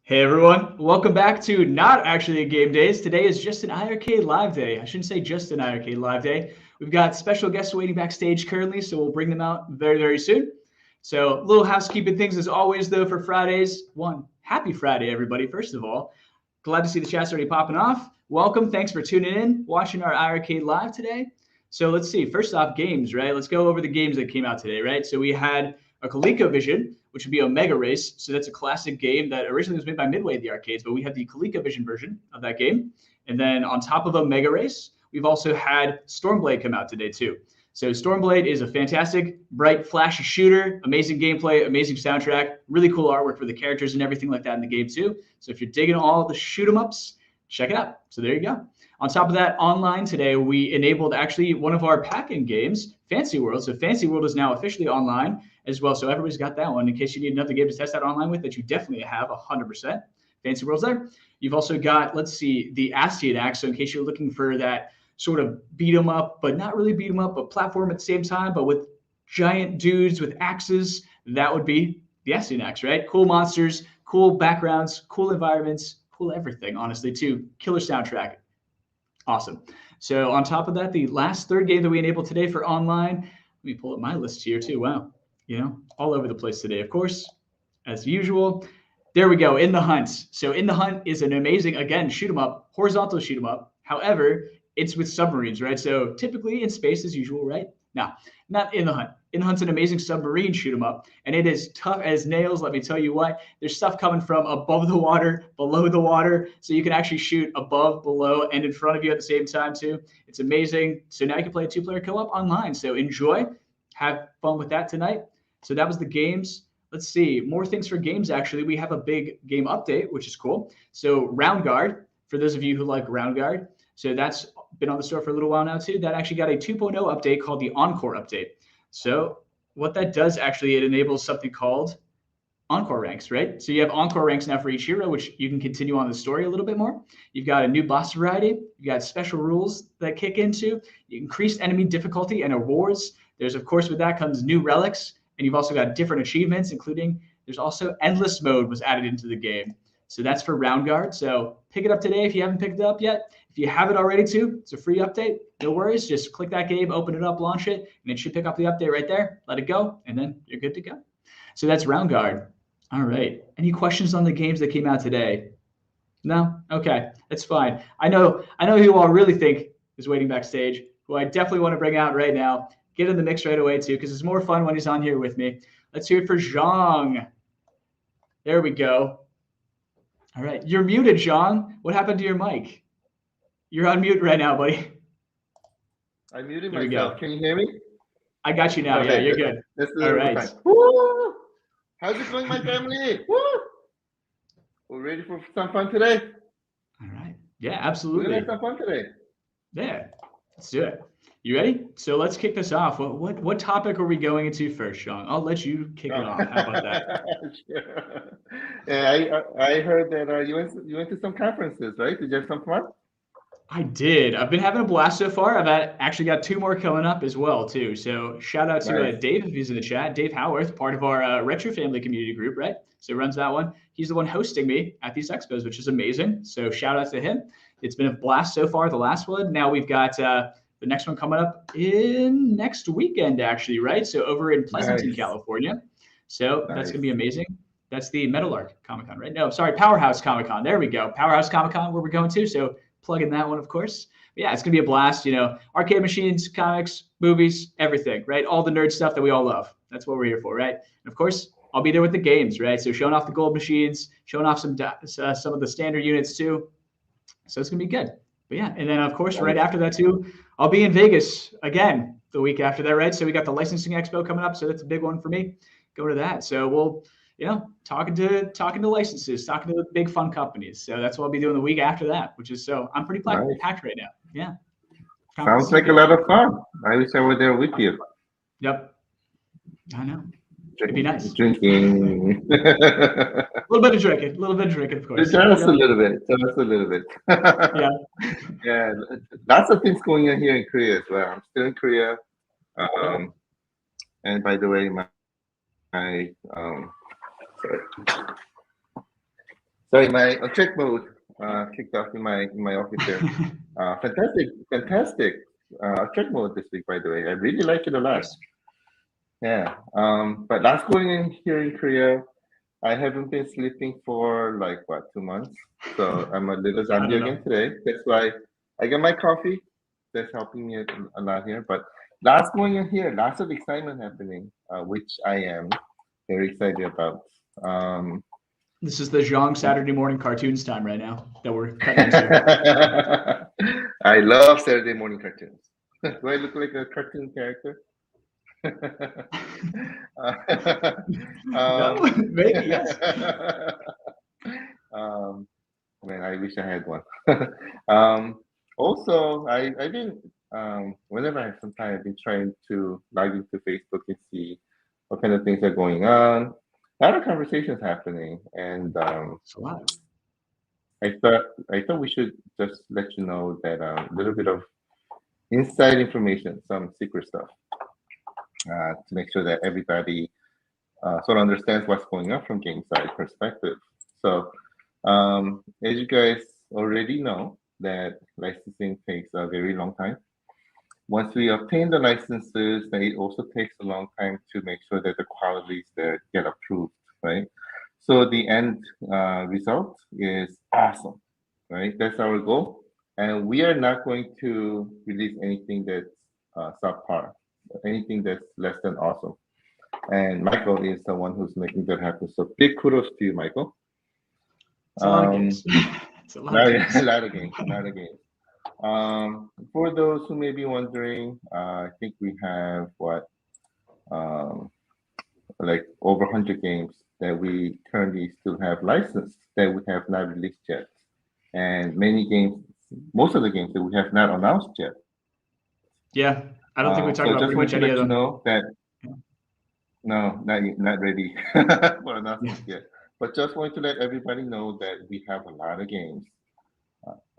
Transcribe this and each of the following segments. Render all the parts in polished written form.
Hey everyone, welcome back to not actually a game days. Today is just an iArcade live day. I shouldn't say just an iArcade live day. We've got special guests waiting backstage currently, so we'll bring them out very, very soon. So, little housekeeping things as always, though, for Fridays. One, happy Friday, everybody, first of all. Glad to see the chat's already popping off. Welcome. Thanks for tuning in, watching our iArcade live today. So, let's see. First off, games, right? Let's go over the games that came out today, right? So, we had a ColecoVision, which would be Omega Race. So that's a classic game that originally was made by Midway at the arcades, but we have the ColecoVision version of that game. And then on top of Omega Race, we've also had Stormblade come out today too. So Stormblade is a fantastic, bright, flashy shooter, amazing gameplay, amazing soundtrack, really cool artwork for the characters and everything like that in the game too. So if you're digging all the shoot 'em ups, check it out. So there you go. On top of that, online today, we enabled actually one of our pack-in games, Fancy World. So Fancy World is now officially online as well. So everybody's got that one in case you need another game to test that online with that you definitely have 100%. Fancy World's there. You've also got, let's see, the Astian Axe. So in case you're looking for that sort of beat 'em up, but not really beat 'em up, but platform at the same time, but with giant dudes with axes, that would be the Astian Axe, right? Cool monsters, cool backgrounds, cool environments, cool everything, honestly, too. Killer soundtrack. Awesome. So on top of that, the last third game that we enabled today for online, let me pull up my list here too. Wow. All over the place today, of course, as usual. There we go, In the Hunt. So In the Hunt is an amazing, again, shoot 'em up, horizontal shoot 'em up. However, it's with submarines, right? So typically in space as usual, right? Now, not In the Hunt. In the Hunt's an amazing submarine shoot 'em up, and it is tough as nails. Let me tell you what. There's stuff coming from above the water, below the water, so you can actually shoot above, below, and in front of you at the same time too. It's amazing. So now you can play a two-player co-op online. So enjoy, have fun with that tonight. So that was the games. Let's see, more things for games, actually. We have a big game update, which is cool. So Roundguard, for those of you who like Roundguard, so that's been on the store for a little while now too. That actually got a 2.0 update called the Encore update. So what that does actually, it enables something called Encore ranks, right? So you have Encore ranks now for each hero, which you can continue on the story a little bit more. You've got a new boss variety. You've got special rules that kick into, increased enemy difficulty and awards. There's, of course, with that comes new relics. And you've also got different achievements, including there's also endless mode was added into the game. So that's for Roundguard. So pick it up today if you haven't picked it up yet. If you have it already too, it's a free update. No worries. Just click that game, open it up, launch it, and it should pick up the update right there. Let it go, and then you're good to go. So that's Roundguard. All right. Any questions on the games that came out today? No? Okay. That's fine. I know who you all really think is waiting backstage, who I definitely want to bring out right now. Get in the mix right away, too, because it's more fun when he's on here with me. Let's hear it for Zhang. There we go. All right. You're muted, Zhang. What happened to your mic? You're on mute right now, buddy. I muted myself. Can you hear me? I got you now. Okay, yeah, you're good. All right. Woo! How's it going, my family? Woo! We're ready for some fun today? All right. Yeah, absolutely. We're going to have some fun today. Yeah. Let's do it. You ready? So let's kick this off. What topic are we going into first, Sean? I'll let you kick it off. How about that? Sure. Yeah, I heard that you went to some conferences, right? Did you have some fun? I did. I've been having a blast so far. I've actually got 2 more coming up as well, too. So shout out to Dave, if he's in the chat. Dave Howarth, part of our Retro Family community group, right? So runs that one. He's the one hosting me at these expos, which is amazing. So shout out to him. It's been a blast so far, the last one. Now we've got the next one coming up in next weekend, actually, right? So over in Pleasanton, California. So that's going to be amazing. That's the Metal Comic Con, right? No, sorry, Powerhouse Comic Con. There we go. Powerhouse Comic Con, where we're going to. So plug in that one, of course. But yeah, it's going to be a blast. Arcade machines, comics, movies, everything, right? All the nerd stuff that we all love. That's what we're here for, right? And of course, I'll be there with the games, right? So showing off the gold machines, showing off some of the standard units too. So it's going to be good. But yeah, and then of course, right after that too, I'll be in Vegas again the week after that, right? So we got the licensing expo coming up, so that's a big one for me. Go to that. So we'll, talking to licenses, talking to the big fun companies. So that's what I'll be doing the week after that, which is I'm pretty packed right now. Yeah. Sounds like a lot of fun. I wish I were there with you. Yep. I know. It'd be nice. Drinking. A little bit of drinking, of course. Tell us a little bit. Yeah. Yeah, lots of things going on here in Korea as well. I'm still in Korea. And by the way, my sorry. Sorry, my check mode kicked off in my office there. Fantastic check mode this week, by the way. I really like it a lot. Nice. Yeah. But last going in here in Korea, I haven't been sleeping for like what, 2 months. So I'm a little I zombie don't know. again today. That's why I got my coffee. That's helping me a lot here. But last going in here, lots of excitement happening, which I am very excited about. Um, This is the Zhang Saturday morning cartoons time right now that we're cutting into. I love Saturday morning cartoons. Do I look like a cartoon character? No, um, maybe yes. um, man, I wish I had one. um, Also, I've been whenever I have some time, I've been trying to log into Facebook and see what kind of things are going on. A lot of conversations happening, and It's a lot. I thought we should just let you know that a little bit of inside information, some secret stuff, to make sure that everybody sort of understands what's going on from game side perspective. So, as you guys already know, that licensing takes a very long time. Once we obtain the licenses, then it also takes a long time to make sure that the qualities that get approved, right? So the end result is awesome, right? That's our goal, and we are not going to release anything that's subpar, anything that's less than awesome. And Michael is the one who's making that happen. So big kudos to you, Michael. It's a lot of Um, games. It's a lot of games. a lot of games, a lot of games. For those who may be wondering, I think we have um, like over 100 games that we currently still have licensed that we have not released yet, and many games, most of the games that we have not announced yet. Yeah, I don't think we talked So about just pretty want much to any of let you them. know that no, not ready for Yeah. announcements yet. But just want to let everybody know that we have a lot of games,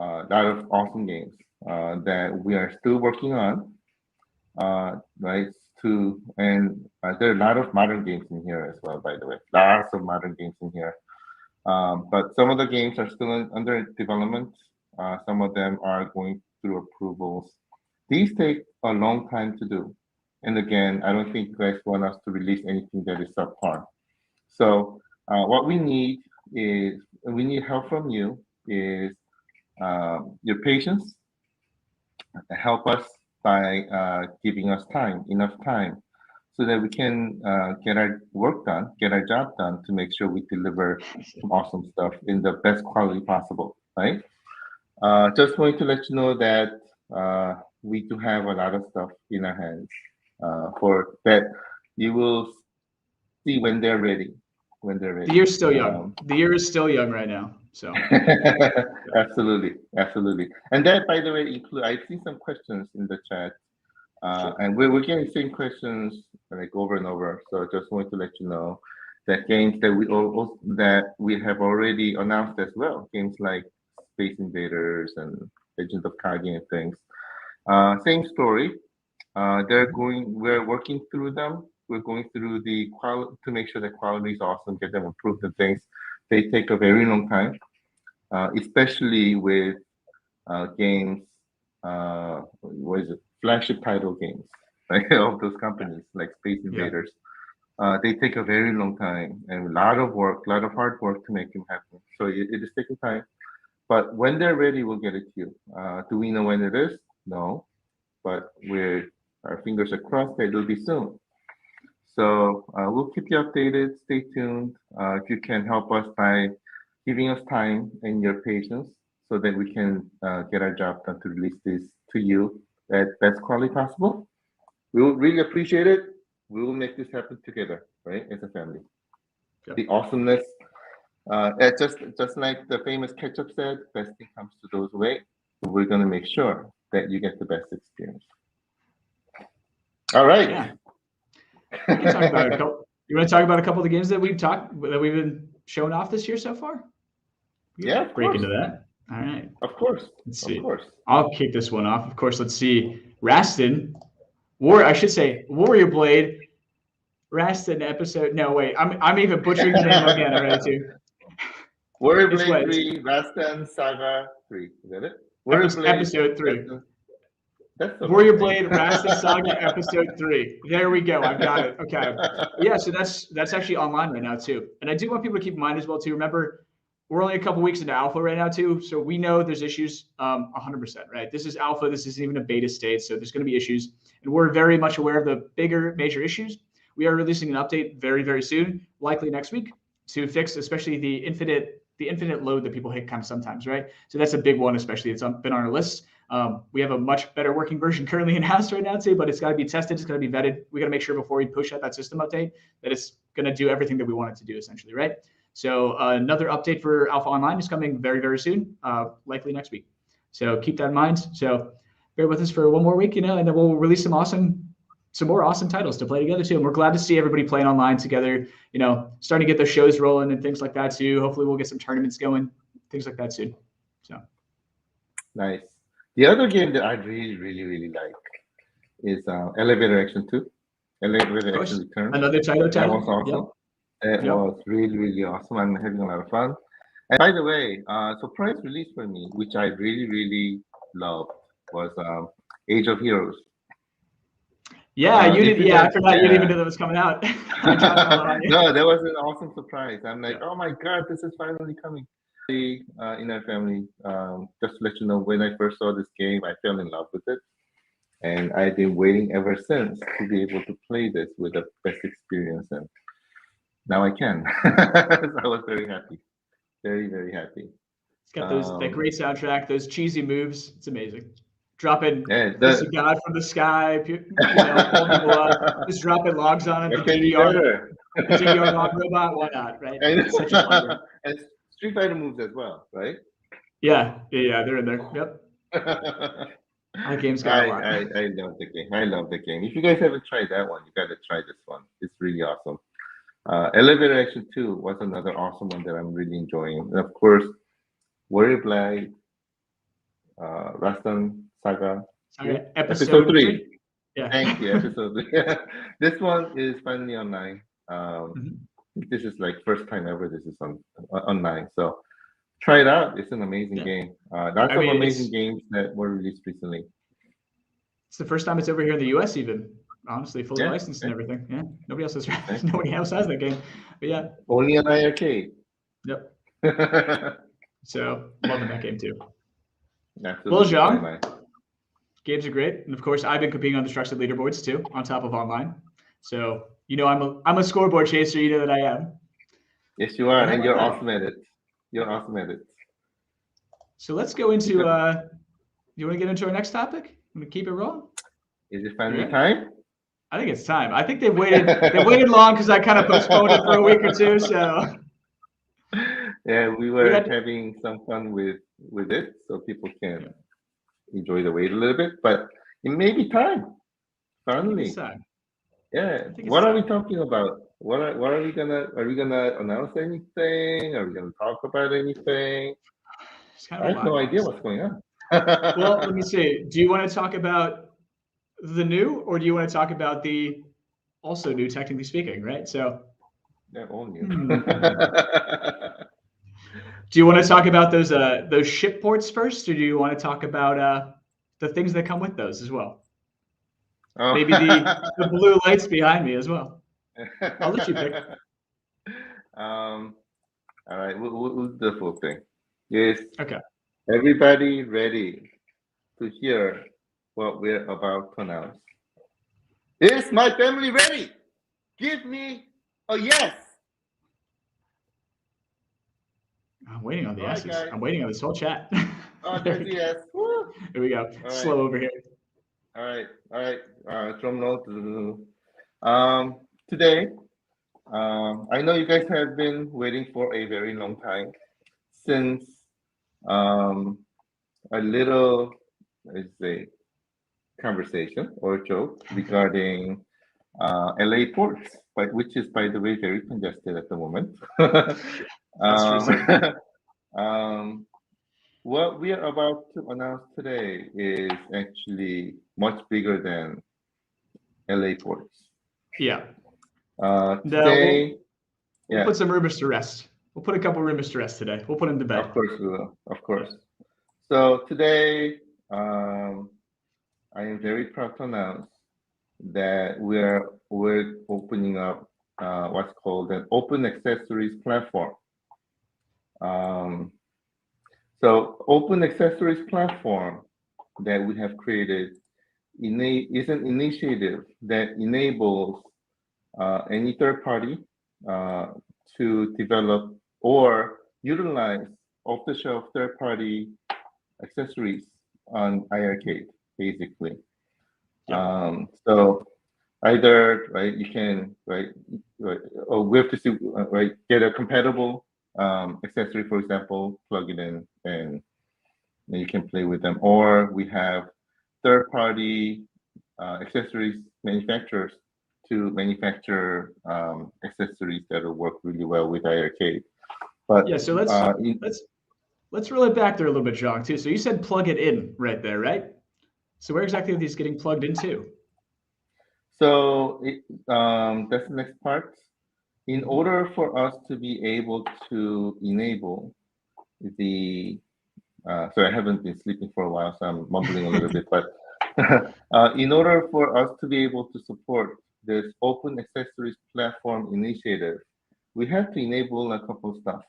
a lot of awesome games that we are still working on, right? There are a lot of modern games in here as well, by the way. Lots of modern games in here. But some of the games are still under development. Some of them are going through approvals. These take a long time to do. And again, I don't think you guys want us to release anything that is subpar. So what we need help from you is your patience. Help us by giving us time, enough time, so that we can get our work done, get our job done to make sure we deliver some awesome stuff in the best quality possible, right? Just wanted to let you know that we do have a lot of stuff in our hands for that you will see when they're ready. When they're The ready. year's still young. The year is still young right now. So Absolutely, absolutely. And that, by the way, include. I've seen some questions in the chat, sure. and we're getting the same questions like over and over. So I just wanted to let you know that games that we have already announced as well, games like Space Invaders and Legend of Kage and things. Same story. We're working through them. We're going through the quality to make sure the quality is awesome, get them approved and things. They take a very long time, especially with games, what is it, flagship title games, right? Of those companies like Space Yeah. Invaders. They take a very long time and a lot of work, a lot of hard work to make them happen. So it is taking time. But when they're ready, we'll get it to you. Do we know when it is? No, but our fingers are crossed that it'll be soon. So we'll keep you updated. Stay tuned. If you can help us by giving us time and your patience so that we can get our job done to release this to you at best quality possible. We will really appreciate it. We will make this happen together, right? As a family. Yep. The awesomeness, just like the famous ketchup said, best thing comes to those who wait. We're gonna make sure that you get the best experience. All right. Yeah. We can talk about a couple. You want to talk about a couple of the games that we've been showing off this year so far? Yeah, of break course. into that. All right. Of course. Let's see. Of course. I'll kick this one off. Of course, let's see. Rastin, Warrior Blade. Rastin episode. No, wait. I'm even butchering the name again already too. Warrior It's Blade what? 3, Rastan Saga 3. Is that it? Warrior Blade. Episode 3. That's the Warrior long Blade name. Rastan Saga Episode 3. There we go. I've got it. Okay. Yeah, so that's actually online right now too. And I do want people to keep in mind as well too. Remember, we're only a couple weeks into alpha right now too, so we know there's issues 100%, right? This is alpha. This isn't even a beta state, so there's going to be issues, and we're very much aware of the bigger major issues. We are releasing an update very, very soon, likely next week, to fix especially the infinite load that people hit kind of sometimes, right? So that's a big one, especially it's been on our list. We have a much better working version currently in house right now too, but it's got to be tested. It's got to be vetted. We got to make sure before we push out that system update that it's going to do everything that we want it to do, essentially, right? So another update for Alpha Online is coming very, very soon, likely next week. So keep that in mind. So bear with us for one more week, and then we'll release some more awesome titles to play together too. And we're glad to see everybody playing online together, starting to get those shows rolling and things like that too. Hopefully we'll get some tournaments going, things like that soon. So nice. The other game that I really, really, really like is Elevator Action 2. Elevator Action Return. Another title. That was awesome. Yep. It was really, really awesome. I'm having a lot of fun. And by the way, surprise release for me, which I really, really loved, was Age of Heroes. Yeah, you did. Yeah, I forgot you didn't even know that was coming out. No, that was an awesome surprise. I'm like, oh my God, this is finally coming. In our family, just to let you know, when I first saw this game, I fell in love with it. And I've been waiting ever since to be able to play this with the best experience. And now I can. So I was very happy. Very, very happy. It's got that great soundtrack, those cheesy moves. It's amazing. Dropping God from the sky, pulling people up, just dropping logs on it. The DDR log robot, why not, right? It's such a fun game. And Street Fighter moves as well, right? Yeah, they're in there. Yep. That game's got a lot. I love the game. I love the game. If you guys haven't tried that one, you got to try this one. It's really awesome. Elevator Action 2 was another awesome one that I'm really enjoying. And of course, Warrior Blade, Rastan Saga. Episode 3. Yeah. Thank you, episode 3. This one is finally online. This is like first time ever this is online. So try it out. It's an amazing game. Lots of amazing games that were released recently. It's the first time it's over here in the US even. Honestly, fully licensed and everything. Yeah, nobody else has that game. But yeah, only on iiRcade. Yep. So loving that game too. Absolutely. Well, Jean, games are great, and of course, I've been competing on the Structured Leaderboards too, on top of online. So I'm a scoreboard chaser. You know that I am. Yes, you are, and you're awesome at it. You're awesome at it. So let's go into. You want to get into our next topic? Want to keep it rolling? Is it finally time? I think it's time. I think they've waited long because I kind of postponed it for a week or two. So yeah, we were having some fun with it, so people can enjoy the wait a little bit. But it may be time. Finally. Yeah. What are we talking about? What are we gonna? Are we gonna announce anything? Are we gonna talk about anything? I have no idea what's going on. Well, let me see. Do you want to talk about the new, or do you want to talk about the also new, technically speaking, right? So they're all new. Do you want to talk about those ship ports first, or do you want to talk about the things that come with those as well? Oh. Maybe the blue lights behind me as well. I'll let you pick. All right, we'll do the full thing. Yes. Okay. Everybody ready to hear what we're about to announce? Is my family ready? Give me a yes. I'm waiting on the yeses. Guys. I'm waiting on this whole chat. Oh, there's the yes. Woo. Here we go. Right. Slow over here. All right. Drum roll. Today, I know you guys have been waiting for a very long time since a little, let's say, conversation or joke regarding LA ports, which is, by the way, very congested at the moment. What we are about to announce today is actually much bigger than LA ports. Yeah. Today, we'll put some rumors to rest. We'll put a couple rumors to rest today. We'll put them to bed. Of course we will. Of course. So today, I am very proud to announce that we're opening up what's called an open accessories platform. So open accessories platform that we have created is an initiative that enables any third party to develop or utilize off-the-shelf third-party accessories on iiRcade, basically. Yeah. So either you can or we have to see get a compatible accessory, for example, plug it in and you can play with them, or we have third-party accessories manufacturers to manufacture accessories that will work really well with iiRcade. But yeah, so let's roll it back there a little bit, Jacques, too. So you said plug it in right there, right? So where exactly are these getting plugged into? So that's the next part. In order for us to be able to enable the, so I haven't been sleeping for a while, so I'm mumbling a little bit, but in order for us to be able to support this open accessories platform initiative, we have to enable a couple of stuff.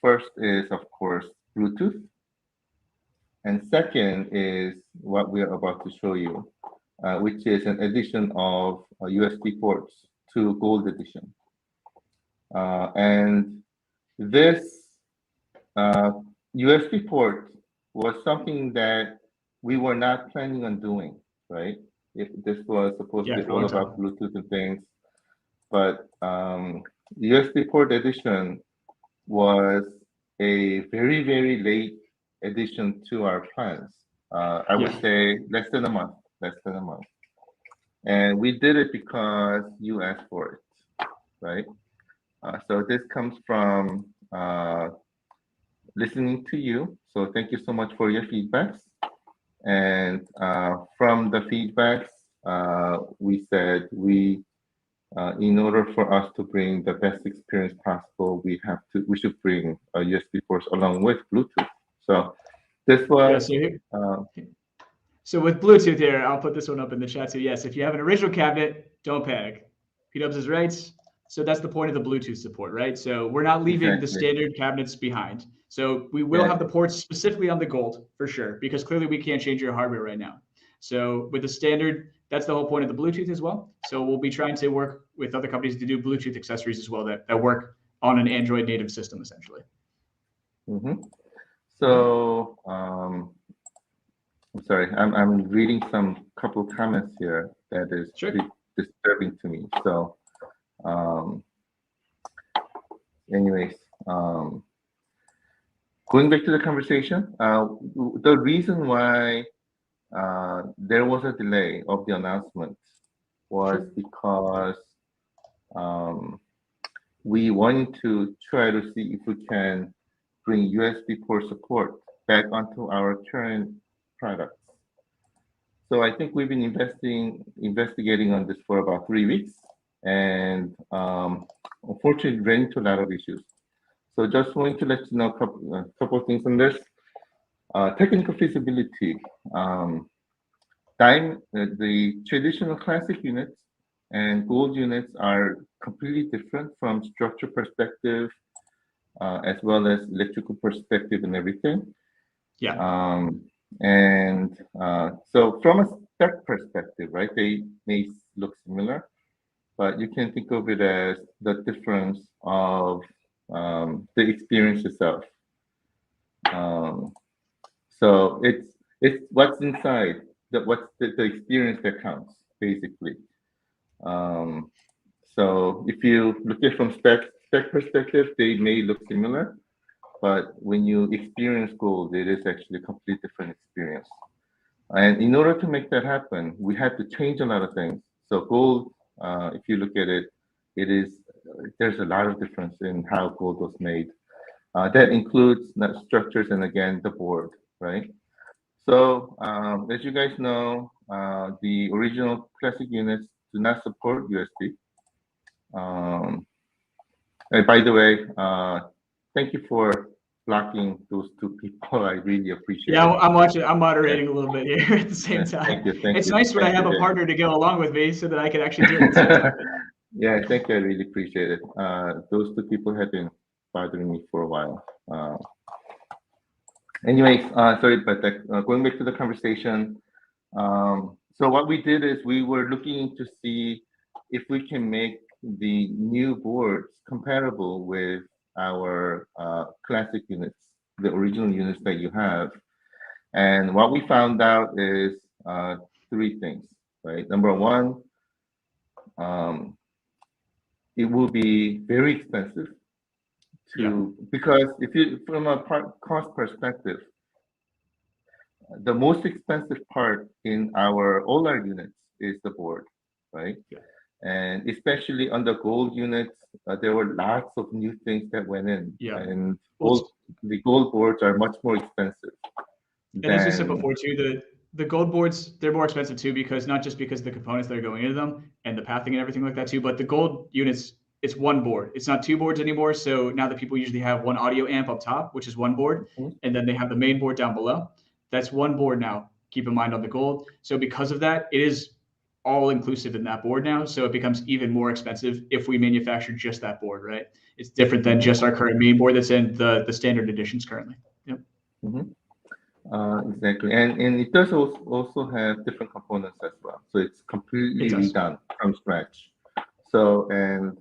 First is, of course, Bluetooth. And second is what we are about to show you, which is an addition of USB ports to Gold Edition. And this USB port was something that we were not planning on doing, right? This was supposed to be all about Bluetooth and things, but USB port edition was a very, very late addition to our plans. I would say less than a month. And we did it because you asked for it, right? So this comes from listening to you. So thank you so much for your feedbacks. And from the feedbacks, we said in order for us to bring the best experience possible, we should bring USB ports along with Bluetooth. So this was. So with Bluetooth here, I'll put this one up in the chat too. Yes, if you have an original cabinet, don't panic. P-Dubs is right. So that's the point of the Bluetooth support, right? So we're not leaving the standard cabinets behind. So we will have the ports specifically on the Gold for sure, because clearly we can't change your hardware right now. So with the standard, that's the whole point of the Bluetooth as well. So we'll be trying to work with other companies to do Bluetooth accessories as well that work on an Android native system, essentially. So I'm sorry, I'm reading some couple of comments here that is disturbing to me. So anyways, going back to the conversation, the reason why there was a delay of the announcement was because we wanted to try to see if we can bring USB port support back onto our current products. So I think we've been investigating on this for about 3 weeks, and unfortunately ran into a lot of issues. So just wanting to let you know a couple of things on this. Technical feasibility. The traditional classic units and Gold units are completely different from structure perspective, as well as electrical perspective and everything. So from a spec perspective, right, they may look similar, but you can think of it as the difference of the experience itself. So it's what's inside, what's the experience that counts, basically. So if you look at it from spec perspective, they may look similar, but when you experience Gold, it is actually a completely different experience. And in order to make that happen, we had to change a lot of things. So Gold, if you look at it, there's a lot of difference in how Gold was made. That includes structures and again, the board, right? So as you guys know, the original classic units do not support USB. And by the way, thank you for blocking those two people. I really appreciate Yeah, it. I'm watching. I'm Yeah, moderating a little bit here at the same yeah. time. Thank It's you, nice when I thank have you, a Jay. partner to go along with me so that I can actually do it at the same time. Yeah, thank you. I really appreciate it. Those two people have been bothering me for a while. Anyways, sorry about that. Going back to the conversation. So what we did is we were looking to see if we can make the new boards compatible with our classic units, the original units that you have. And what we found out is three things, right? Number one, um, it will be very expensive Yeah, because if you, from a cost perspective, the most expensive part in all our units is the board, right? yeah, And especially on the gold units, there were lots of new things that went in, yeah. and Well, the gold boards are much more expensive and as we said than. before too, the gold boards, they're more expensive too because not just because of the components that are going into them and the pathing and everything like that too, but the gold units, it's one board. It's not two boards anymore. So now that people usually have one audio amp up top, which is one board, Mhm. and then they have the main board down below. That's one board now. Keep in mind on the gold. So because of that, it is all inclusive in that board now. So it becomes even more expensive if we manufacture just that board, right? It's different than Mhm. just our current main board that's in the standard editions currently. Yep. Mhm. Exactly, and it does also have different components as well. So it's It completely does. redone from scratch. So and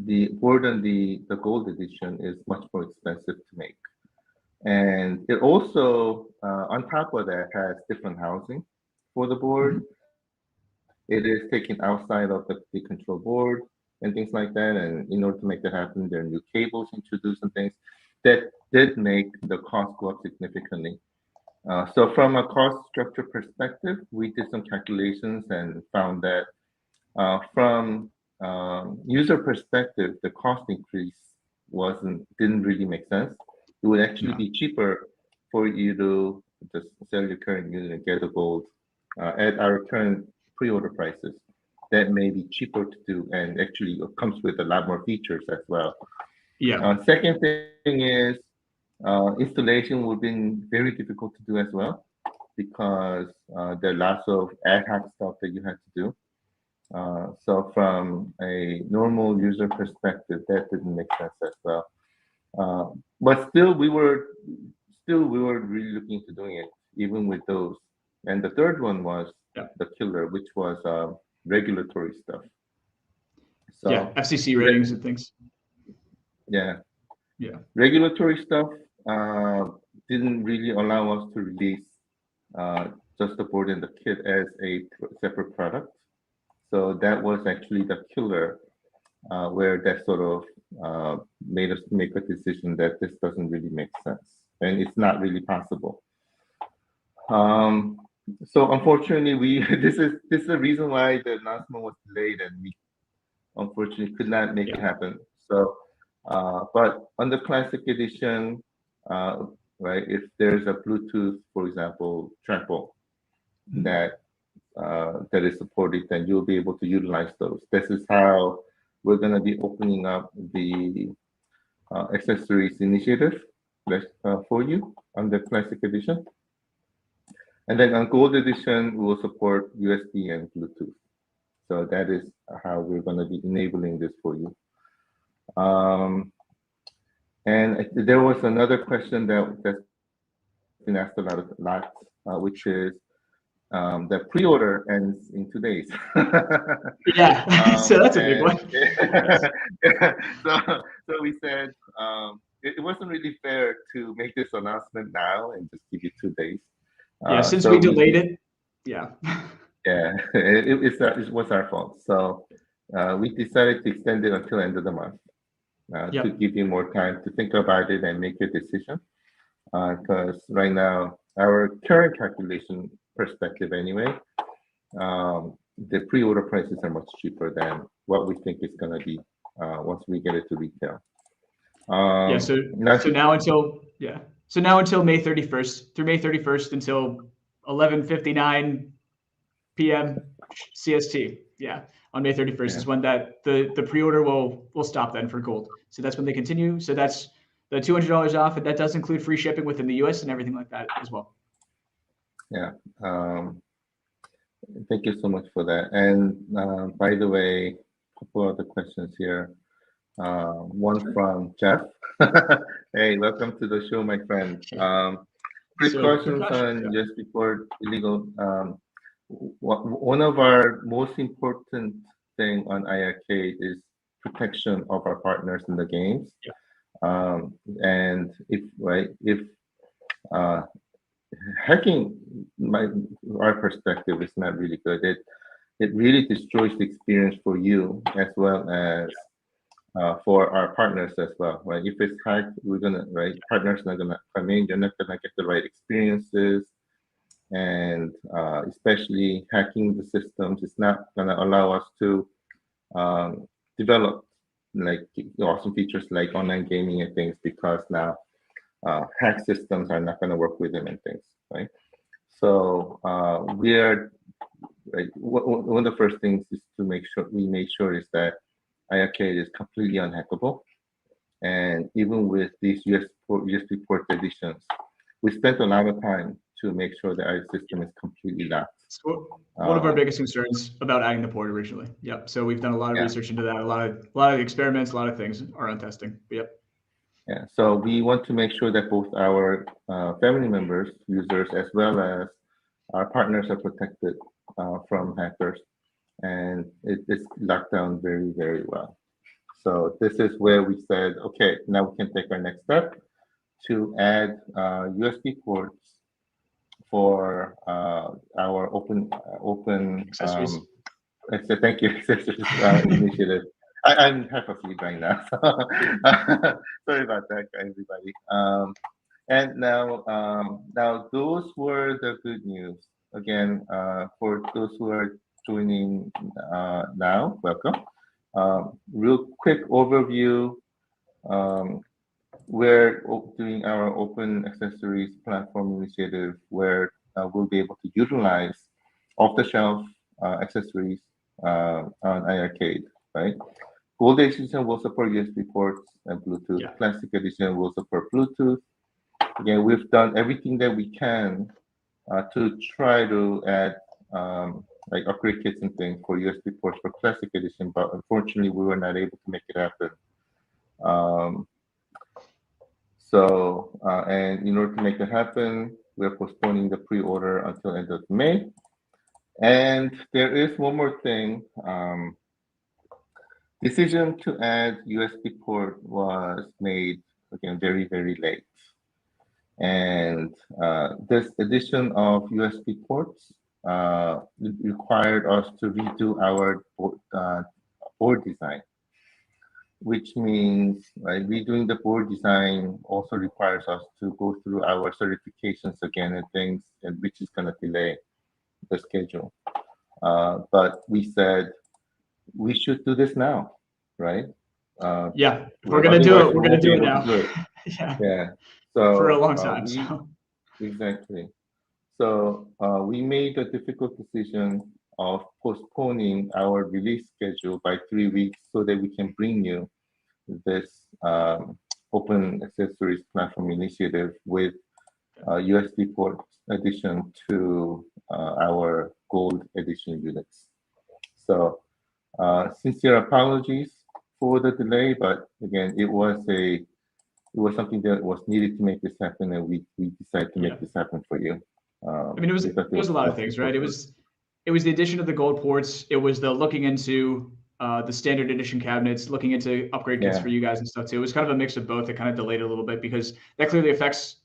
the board on the gold edition is much more expensive to make. And it also, on top of that, has different housing for the board. Mhm. It is taken outside of the control board and things like that. And in order to make that happen, there are new cables introduced and things that did make the cost go up significantly. So from a cost structure perspective, we did some calculations and found that from user perspective, the cost increase didn't really make sense. It would actually No. be cheaper for you to just sell your current unit and get the gold at our current pre-order prices. That may be cheaper to do, and actually it comes with a lot more features as well. Yeah. Second thing is installation would have been very difficult to do as well because there are lots of ad hoc stuff that you had to do. So from a normal user perspective, that didn't make sense as well. But still we were really looking into doing it, even with those. And the third one was Yeah. the killer, which was regulatory stuff. Yeah. So FCC re- ratings and things. yeah, Yeah. regulatory stuff uh, didn't really allow us to release uh, just the board and the kit as a separate product. So that was actually the killer where that sort of made us make a decision that this doesn't really make sense and it's not really possible. Um, so unfortunately, we this is the reason why the announcement was delayed and we unfortunately could not make it Yeah. happen. So, but on the classic edition, uh, right, if there's a Bluetooth, for example, trackball Mhm. that that is supported, then you'll be able to utilize those. This is how we're going to be opening up the accessories initiative for you on the Classic Edition. And then on Gold Edition, we will support USB and Bluetooth. So that is how we're going to be enabling this for you. And there was another question that's been asked a lot, which is the pre-order ends in 2 days. Yeah. So that's a big And one. Yes. so, so we said it wasn't really fair to make this announcement now and just give you 2 days. Yeah. Since So we delayed it. Yeah. yeah, it was our fault. So we decided to extend it until end of the month to Yep. give you more time to think about it and make your decision. Because right now, our current calculation perspective anyway, the pre-order prices are much cheaper than what we think it's gonna be once we get it to retail. Yeah. So Not so now until yeah. So now until May 31st, through May 31st until 11:59 p.m. CST. Yeah. on May 31st Yeah. is when that the pre-order will stop then for gold. So that's when they continue. So that's the $200 off, and that does include free shipping within the US and everything like that as well. Yeah. Thank you so much for that. And by the way, a couple other questions here. One from Jeff. Hey, welcome to the show, my friend. Precautions on just before illegal. One of our most important thing on iiRcade is protection of our partners in the games. And if uh, hacking, our perspective is not really good. It really destroys the experience for you as well as for our partners as well, right? If it's hacked, partners not gonna come in, you're not gonna get the right experiences, and especially hacking the systems is not gonna allow us to develop like awesome features like online gaming and things, because now hack systems are not gonna work with them and things, right? So one of the first things is to make sure is that iiRcade is completely unhackable. And even with these USB port editions, we spent a lot of time to make sure that our system is completely locked. So one of our biggest concerns about adding the port originally. Yep. So we've done a lot of research into that. A lot of experiments, a lot of things are on testing. Yep. Yeah. So we want to make sure that both our family members, users, as well as our partners are protected from hackers, and it's locked down very, very well. So this is where we said, okay, now we can take our next step to add USB ports for our open accessories. Thank you, initiative. I'm half asleep right now, so sorry about that, everybody. And now those were the good news. Again, for those who are joining now, welcome. Real quick overview. We're doing our open accessories platform initiative where we'll be able to utilize off-the-shelf accessories on iiRcade, right? Gold edition will support USB ports and Bluetooth. Yeah. Classic edition will support Bluetooth. Again, we've done everything that we can to try to add like upgrade kits and things for USB ports for Classic edition, but unfortunately we were not able to make it happen. And in order to make it happen, we're postponing the pre-order until end of May. And there is one more thing. Decision to add USB port was made, again, very, very late. And this addition of USB ports required us to redo our board design, which means redoing the board design also requires us to go through our certifications again and things, and which is going to delay the schedule. But we said we should do this now, right? Yeah, if we're gonna do it, we're gonna do it now. Yeah. So for a long time. Exactly. So we made the difficult decision of postponing our release schedule by 3 weeks so that we can bring you this open accessories platform initiative with USB port addition to our gold edition units. So sincere apologies for the delay, but again, it was something that was needed to make this happen, and we decided to make this happen for you. I mean, it was a lot of things, right? It was the addition of the gold ports. It was the looking into the standard edition cabinets, looking into upgrade kits for you guys and stuff too. It was kind of a mix of both that kind of delayed it a little bit because that clearly affects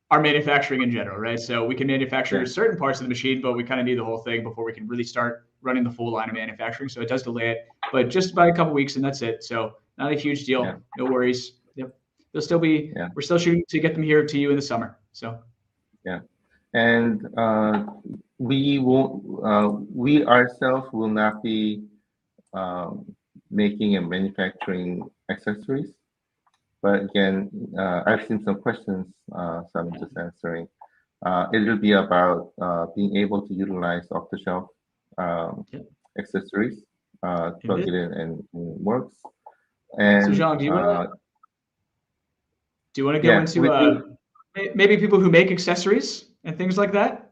our manufacturing in general, right? So we can manufacture certain parts of the machine, but we kind of need the whole thing before we can really start running the full line of manufacturing. So it does delay it, but just by a couple weeks and that's it. So not a huge deal. Yeah. No worries. Yep. They'll still be, we're still shooting to get them here to you in the summer. So. Yeah. And we ourselves will not be making and manufacturing accessories. But again, I've seen some questions, so I'm just answering. It'll be about being able to utilize off-the-shelf accessories plug it in and it works. So And John, do you want to go yeah, we into do. maybe people who make accessories and things like that?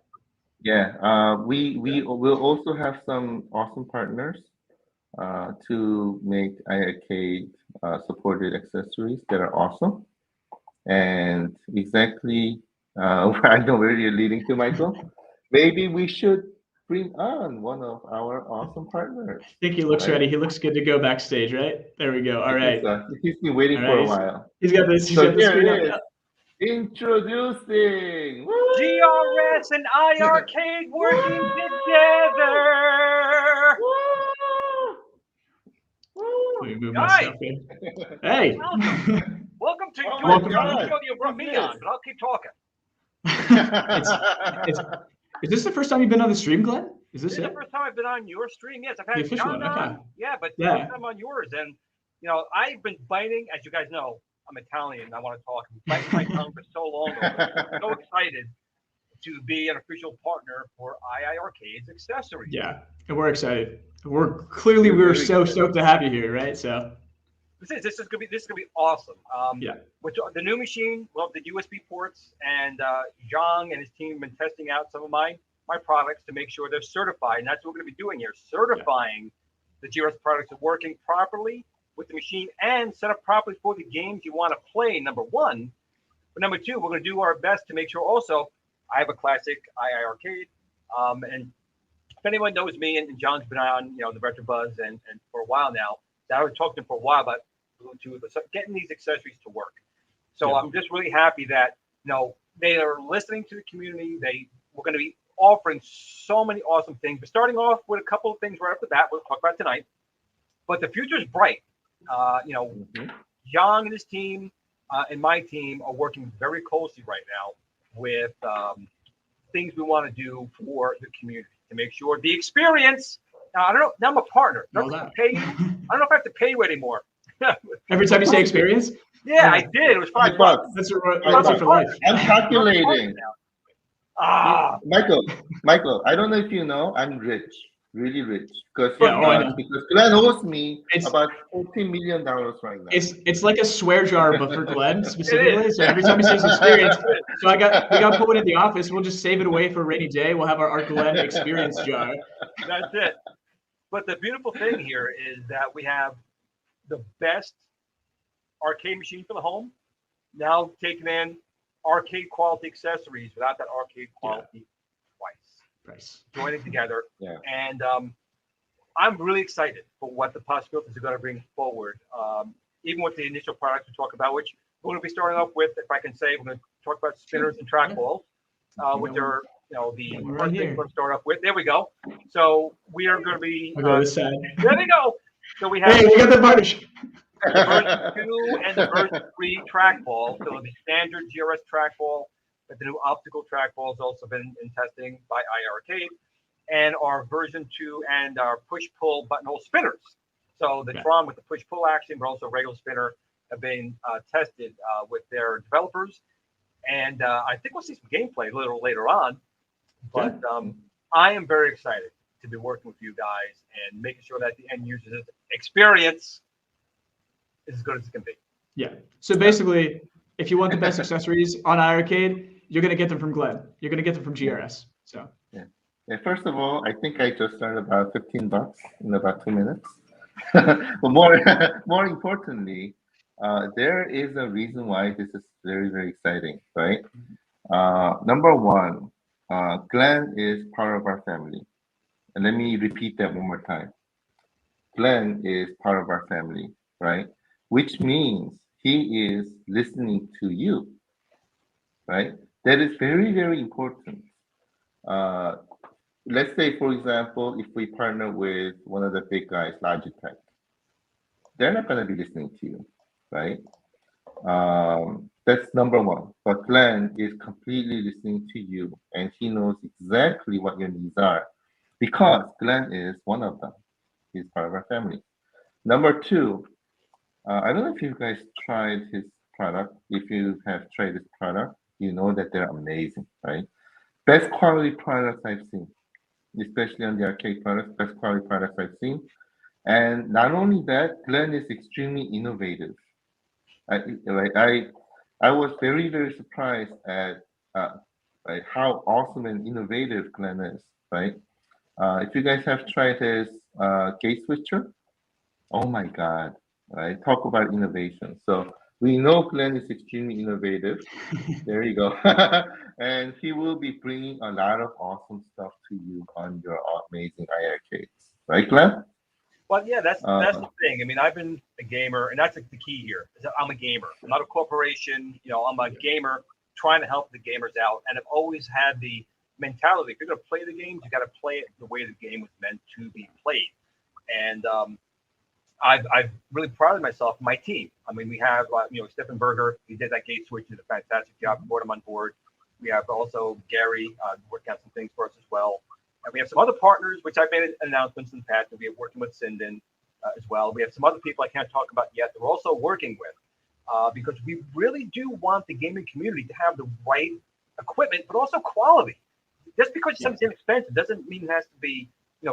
Yeah, we will also have some awesome partners to make iArcade supported accessories that are awesome. And exactly, I know where you're leading to, Michael. Maybe we should bring on one of our awesome partners, I think he looks right? ready. He looks good to go backstage, right? There we go. All I think right. so. He's been All waiting for right. a while. He's got this. He's So got the here screen up. it is. Introducing. Woo! GRS and iiRcade working together. Let me move my Guys, stuff in. Hey. welcome to Oh do my the God. show you brought me on, but I'll keep talking. Is this the first time you've been on the stream, Glenn? Is This this is the it? first time I've been on your stream. Yes, I've The had official John one, okay. on. Yeah, but Yeah. first time on yours. And, you know, I've been biting, as you guys know, I'm Italian. I want to talk. I've been biting my tongue for so long. I'm so excited to be an official partner for iiRcade's accessories. Yeah, and we're excited. We're clearly We're we were very so excited. stoked to have you here, right? So This is gonna be awesome. Yeah. Which the new machine, well, the USB ports, and Zhang and his team have been testing out some of my products to make sure they're certified, and that's what we're gonna be doing here, certifying the GRS products are working properly with the machine and set up properly for the games you want to play. Number one, but number two, we're gonna do our best to make sure also. I have a classic iiRcade, and if anyone knows me, and John's been on, the Retro Buzz and for a while now, that I was talking to him for a while about getting these accessories to work. So I'm just really happy that they are listening to the community. We're going to be offering so many awesome things. But starting off with a couple of things right off the bat, we'll talk about tonight. But the future is bright. John and his team and my team are working very closely right now with things we want to do for the community to make sure the experience. Now, I don't know. Now I'm a partner. I don't have to pay you. I don't know if I have to pay you anymore. every time you say experience, Yeah, I did. It was $5. that's $5. for life. I'm calculating. Michael, Michael, I don't know if you know, I'm rich, really rich, because I know. because Glenn owes me It's- about $14 million right now. It's like a swear jar, but for Glenn specifically. So every time he says experience, so we got put one in the office. We'll just save it away for a rainy day. We'll have our Glenn experience jar. That's it. But the beautiful thing here is that we have the best arcade machine for the home, now taking in arcade quality accessories without that arcade quality Price. joining together. Yeah. And I'm really excited for what the possibilities are going to bring forward. Even with the initial products we talk about, which we're going to be starting off with, if I can say, we're going to talk about spinners and trackballs, which are the first thing we're going to start off with. There we go. So we are going to be. I'll go this side. There we go. So we have. Hey, we got the partnership. The version 2 and the version 3 trackball. So the standard GRS trackball, but the new optical trackball has also been in testing by iiRcade, and our version 2 and our push-pull buttonhole spinners. So the Tron with the push-pull action, but also regular spinner, have been tested with their developers, and I think we'll see some gameplay a little later on. But I am very excited to be working with you guys and making sure that the end user's experience is as good as it can be. Yeah. So basically, if you want the best accessories on iiRcade, you're gonna get them from Glenn. You're gonna get them from GRS. So. Yeah. First of all, I think I just earned about $15 in about 2 minutes. But more importantly, there is a reason why this is very, very exciting, right? Number one, Glenn is part of our family. And let me repeat that one more time. Glenn is part of our family, right? Which means he is listening to you, right? That is very, very important. Let's say, for example, if we partner with one of the big guys, Logitech, they're not going to be listening to you, right? That's number one. But Glenn is completely listening to you, and he knows exactly what your needs are because Glenn is one of them. He's part of our family. Number two, I don't know if you guys tried his product. If you have tried his product, you know that they're amazing, right? Best quality products I've seen, especially on the arcade products, best quality products I've seen. And not only that, Glenn is extremely innovative. I was very, very surprised at uh, how awesome and innovative Glenn is, right? If you guys have tried his gate switcher, oh my God, right? Talk about innovation. So we know Glenn is extremely innovative. There you go. And he will be bringing a lot of awesome stuff to you on your amazing iiRcades. Right, Glenn? Well, yeah, that's Uh, the thing. I mean, I've been a gamer, and that's the key here. Is that I'm a gamer. I'm not a corporation. I'm a gamer trying to help the gamers out, and I've always had the mentality: if you're going to play the games, you got to play it the way the game was meant to be played. And I've really prided myself in my team. I mean, we have Stephen Berger. He did that gate switch, did a fantastic job. Brought him on board. We have also Gary working on some things for us as well. And we have some other partners, which I've made announcements in the past, that we are working with Sinden as well. We have some other people I can't talk about yet that we're also working with because we really do want the gaming community to have the right equipment, but also quality. Just because something's inexpensive doesn't mean it has to be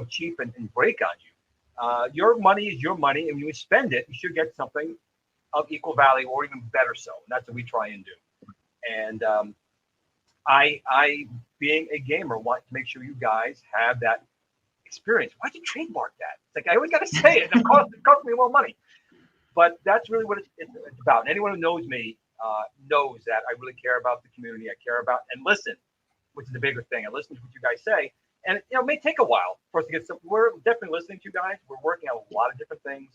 cheap and break on you. Your money is your money, and when you spend it, you should get something of equal value or even better so. And that's what we try and do. And I, being a gamer, want to make sure you guys have that experience. Why'd you trademark that? It's like I always got to say it. It cost me more money. But that's really what it's about. And anyone who knows me knows that I really care about the community. I care about and listen, which is the bigger thing. I listen to what you guys say. And it may take a while for us to get some. We're definitely listening to you guys. We're working on a lot of different things.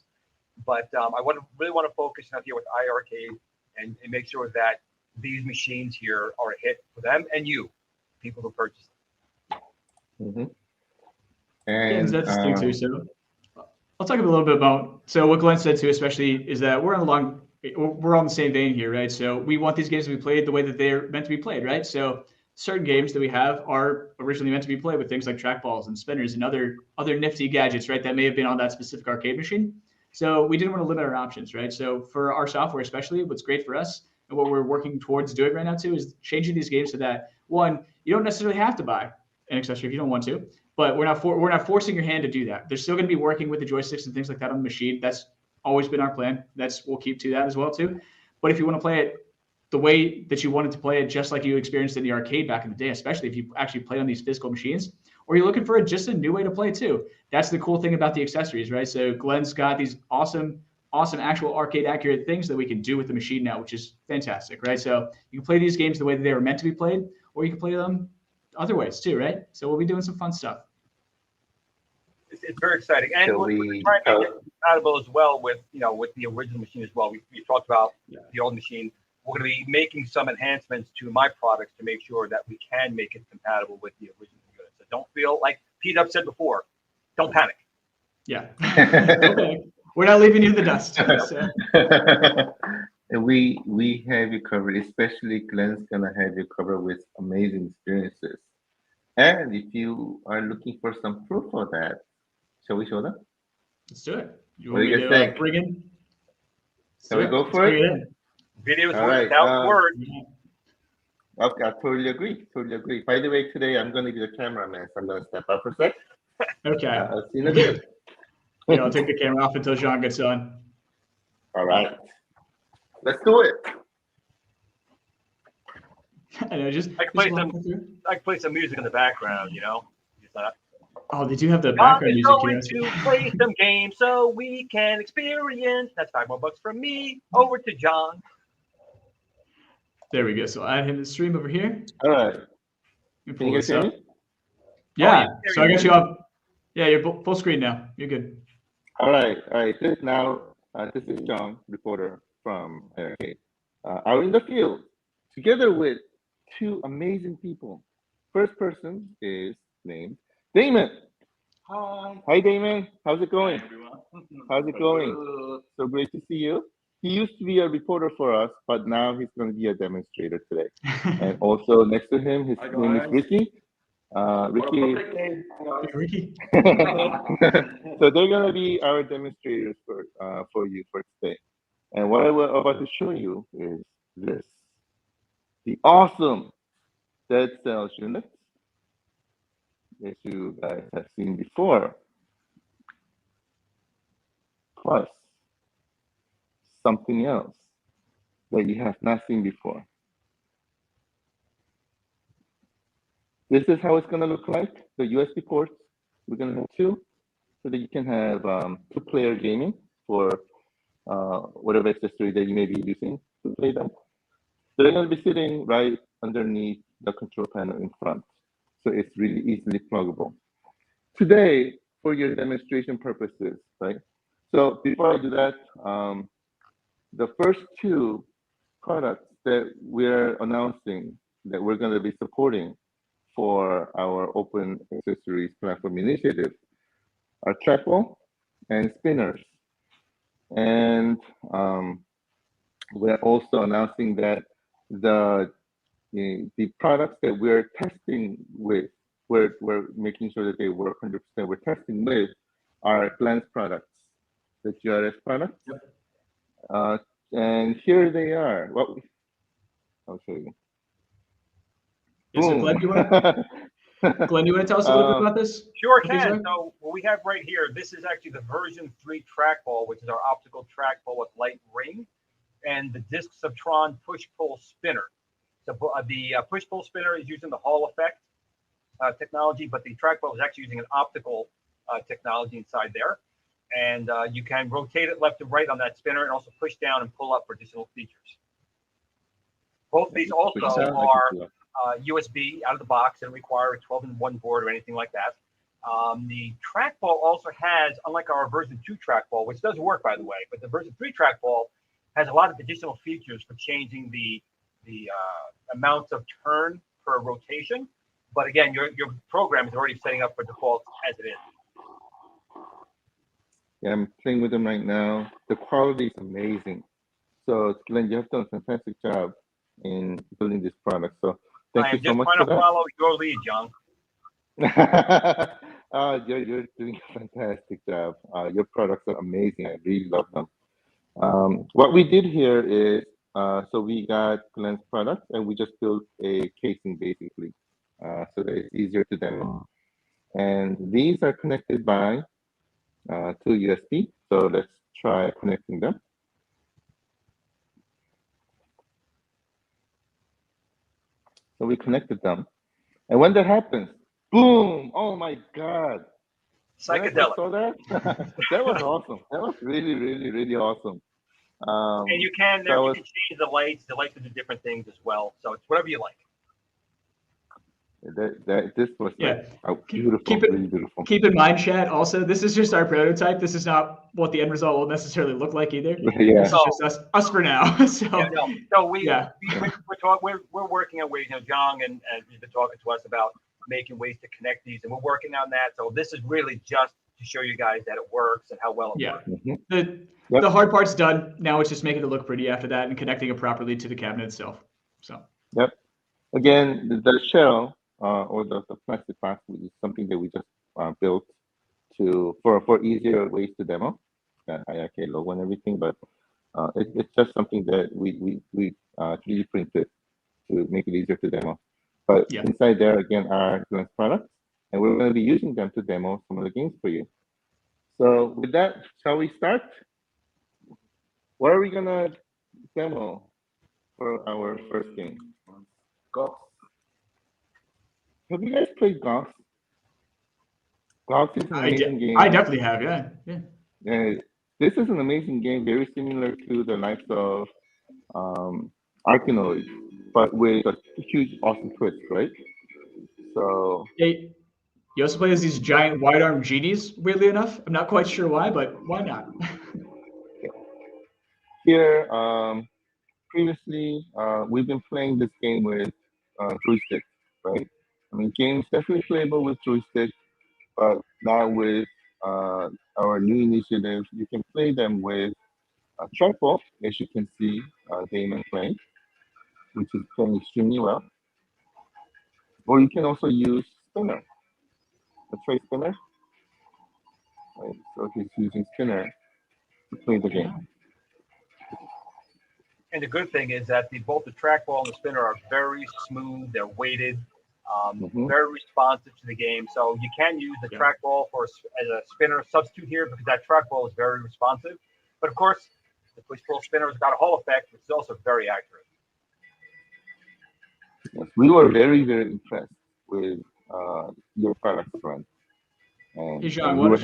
But I really want to focus out here with iiRcade and make sure that these machines here are a hit for them and you, people who purchase them. mm-hmm. And that's the thing too. So I'll talk a little bit about what Glenn said too, especially is that we're on the same vein here, right? So we want these games to be played the way that they're meant to be played, right? So certain games that we have are originally meant to be played with things like trackballs and spinners and other nifty gadgets, right? That may have been on that specific arcade machine. So we didn't want to limit our options, right? So for our software, especially, what's great for us and what we're working towards doing right now too is changing these games so that one, you don't necessarily have to buy an accessory if you don't want to, but we're not forcing your hand to do that. They're still going to be working with the joysticks and things like that on the machine. That's always been our plan. We'll keep to that as well too. But if you want to play it the way that you wanted to play it, just like you experienced in the arcade back in the day, especially if you actually play on these physical machines, or you're looking for just a new way to play too. That's the cool thing about the accessories, right? So Glenn's got these awesome actual arcade accurate things that we can do with the machine now, which is fantastic, right? So you can play these games the way that they were meant to be played, or you can play them other ways too, right? So we'll be doing some fun stuff. It's very exciting, and we're trying to get compatible as well with the original machine as well. We talked about the old machine. We're going to be making some enhancements to my products to make sure that we can make it compatible with the original unit. So don't feel like Pete Up said before. Don't panic. Yeah. Okay. We're not leaving you in the dust. So. We have you covered, especially Glenn's gonna have you covered with amazing experiences. And if you are looking for some proof of that, shall we show them? Let's do it. What do you guys think? Bring in? Shall we go for it? Videos without words. Okay, I totally agree. By the way, today I'm going to be the cameraman, so I'm going to step up for a sec. Okay. I'll see you in a bit. Yeah, I'll take the camera off until Jean gets on. All right. Let's do it. I know, I can play some music in the background, Oh, they do have the background music here. To play some games so we can experience. That's $5 more from me. Over to John. There we go. So I add him to the stream over here. All right. Can you guys see me? Yeah. So I got you up. Yeah, you're full screen now. You're good. All right. This is John, reporter from iiRcade. Out in the field, together with two amazing people. First person is named Damon. Hi, Damon. How's it going? How's it going? So great to see you. He used to be a reporter for us, but now he's going to be a demonstrator today. And also next to him, his name is Ricky. Ricky. So they're going to be our demonstrators for you for today. And what I'm about to show you is this. The awesome Dead Cells unit that you guys have seen before. plus something else that you have not seen before. This is how it's going to look like. The USB ports, we're going to have two, so that you can have two-player gaming for whatever accessory that you may be using to play them. So they're going to be sitting right underneath the control panel in front. So it's really easily pluggable. Today, for your demonstration purposes, right? So before I do that, the first two products that we're announcing that we're going to be supporting for our open accessories platform initiative are trackball and spinners. And we're also announcing that the products that we're testing with, we're making sure that they work 100%. We're testing with our Glance products, the GRS products. Yep. And here they are. Well, I'll show you. Yeah, so Glenn, Glenn, you want to tell us a little bit about this? Sure can. So what we have right here, this is actually the version 3 trackball, which is our optical trackball with light ring, and the disc Subtron push-pull spinner. So the push-pull spinner is using the Hall effect technology, but the trackball is actually using an optical technology inside there. And you can rotate it left and right on that spinner and also push down and pull up for additional features. Both of these also are USB out of the box and require a 12-in-1 board or anything like that. The trackball also has, unlike our version 2 trackball, which does work by the way, but the version 3 trackball has a lot of additional features for changing the amount of turn per rotation. But again, your program is already setting up for default as it is. Yeah, I'm playing with them right now. The quality is amazing. So Glenn, you have done a fantastic job in building this product. So thank you so much for that. I'm just trying to follow your lead, John. You're doing a fantastic job. Your products are amazing. I really love them. What we did here is, so we got Glenn's products and we just built a casing basically, so that it's easier to demo. And these are connected by to USB. So let's try connecting them. So we connected them. And when that happens, boom, oh my God. Psychedelic. Saw that? That was awesome. That was really, really, really awesome. And you can change the lights. The lights will do different things as well. So it's whatever you like. This was beautiful, really beautiful. Keep in mind, chat. Also, this is just our prototype. This is not what the end result will necessarily look like either. Yeah. This is just us for now. So we're working on ways. John and he's been talking to us about making ways to connect these, and we're working on that. So this is really just to show you guys that it works and how well it works. Mm-hmm. The hard part's done. Now it's just making it look pretty after that and connecting it properly to the cabinet itself. So. Yep. Again, the shell. Or the plastic box, which is something that we just built for easier ways to demo. Got iiRcade logo and everything, but it's just something that we 3D printed to make it easier to demo. But inside there again are Glance products, and we're going to be using them to demo some of the games for you. So with that, shall we start? What are we gonna demo for our first game? Go. Have you guys played Golf? Golf is an amazing game. I definitely have, yeah. This is an amazing game, very similar to the likes of Arkanoid, but with a huge, awesome twist, right? So. You also play as these giant wide-armed genies, weirdly enough. I'm not quite sure why, but why not? Here, previously, we've been playing this game with joystick, right? I mean, games definitely playable with joystick, but now with our new initiative, you can play them with trackball, as you can see Damon playing, which is playing extremely well. Or you can also use spinner, a tray spinner. Right, so he's using spinner to play the game. And the good thing is that both the trackball and the spinner are very smooth. They're weighted. Very responsive to the game. So you can use the trackball as a spinner substitute here because that trackball is very responsive. But of course, the push pull spinner has got a Hall effect, which is also very accurate. Yes, we were very, very impressed with your product front. Hey, John, why don't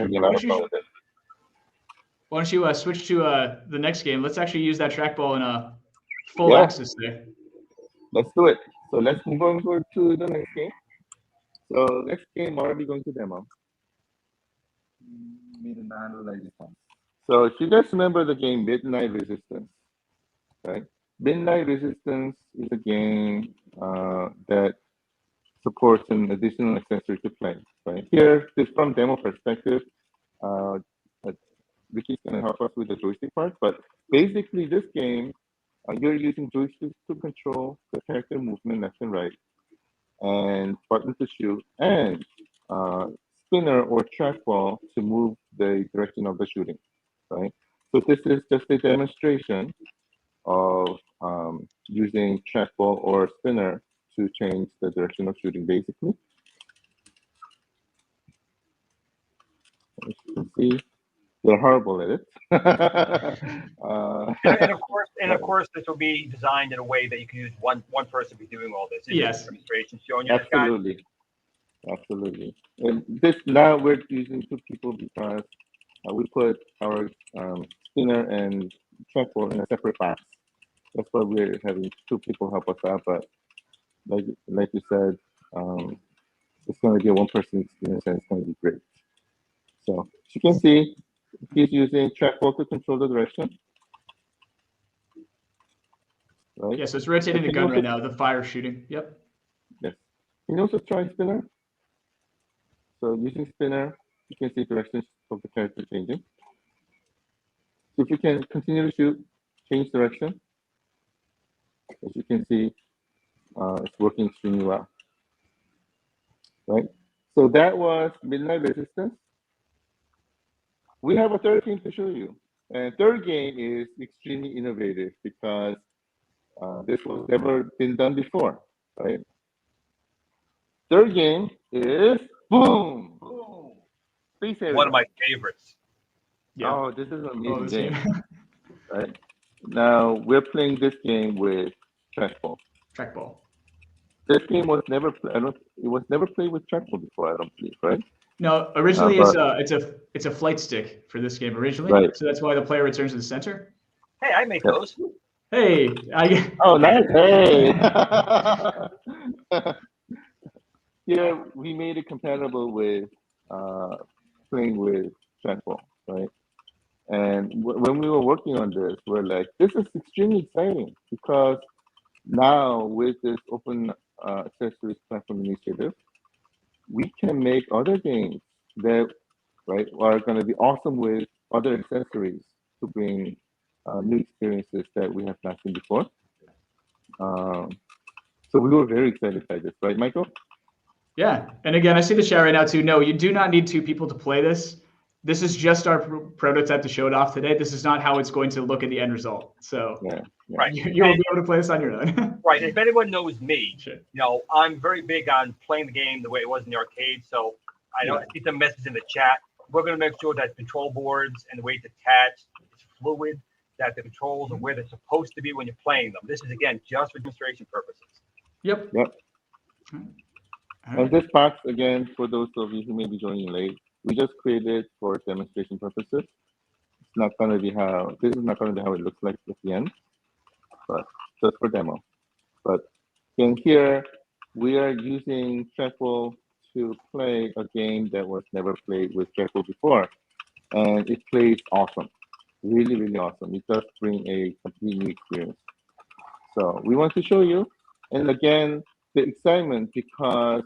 you switch to the next game? Let's actually use that trackball in a full axis there. Let's do it. So let's move over to the next game. So next game, what are we going to demo? So if you guys remember the game Midnight Resistance, right? Midnight Resistance is a game that supports an additional accessory to play. Right here, this from demo perspective. Ricky's going to help us with the joystick part, but basically this game, you're using joysticks to control the character movement left and right, and button to shoot, and spinner or trackball to move the direction of the shooting, right? So this is just a demonstration of using trackball or spinner to change the direction of shooting, basically. As you can see, they're horrible at it. and of course, this will be designed in a way that you can use one person be doing all this. Yes. Demonstration showing you Absolutely. Absolutely. And this now we're using two people because we put our spinner and trackball in a separate box. That's why we're having two people help us out. But like you said, it's going to be a one-person experience, and it's going to be great. So as you can see, he's using trackball to control the direction. Right? Yeah, so it's rotating the gun right now, the fire shooting. Yep. Yes. Can you also try spinner? So using spinner, you can see directions of the character changing. So if you can continue to shoot, change direction. As you can see, it's working extremely well. Right? So that was Midnight Resistance. We have a third game to show you. And third game is extremely innovative because this was never been done before, right? Third game is Boom! Boom! Space Area. One of my favorites. Yeah. Oh, this is an amazing game. Right? Now we're playing this game with trackball. Trackball. This game was never played with trackball before, I don't believe, right? No, originally it's a flight stick for this game originally. Right. So that's why the player returns to the center. Hey, I make those. Hey, Oh, nice. Hey. Yeah, we made it compatible with playing with trackball, right? And when we were working on this, we're like, this is extremely exciting because now with this open accessories platform initiative, we can make other games that are going to be awesome with other accessories to bring new experiences that we have not seen before. So we were very excited by this, right, Michael? Yeah, and again, I see the chat right now too. No, you do not need two people to play this. This is just our prototype to show it off today. This is not how it's going to look at the end result. So right, you'll be able to play this on your own. Right. If anyone knows me, I'm very big on playing the game the way it was in the arcade. So I know I see some messages in the chat. We're going to make sure that control boards and the way it's attached is fluid, that the controls are where they're supposed to be when you're playing them. This is, again, just for demonstration purposes. Yep. And this box, again, for those of you who may be joining late, we just created for demonstration purposes. It's not going to be this is not going to be how it looks like at the end, but just for demo. But in here, we are using trackball to play a game that was never played with trackball before. And it plays awesome. Really, really awesome. It does bring a complete new experience. So we want to show you. And again, the excitement because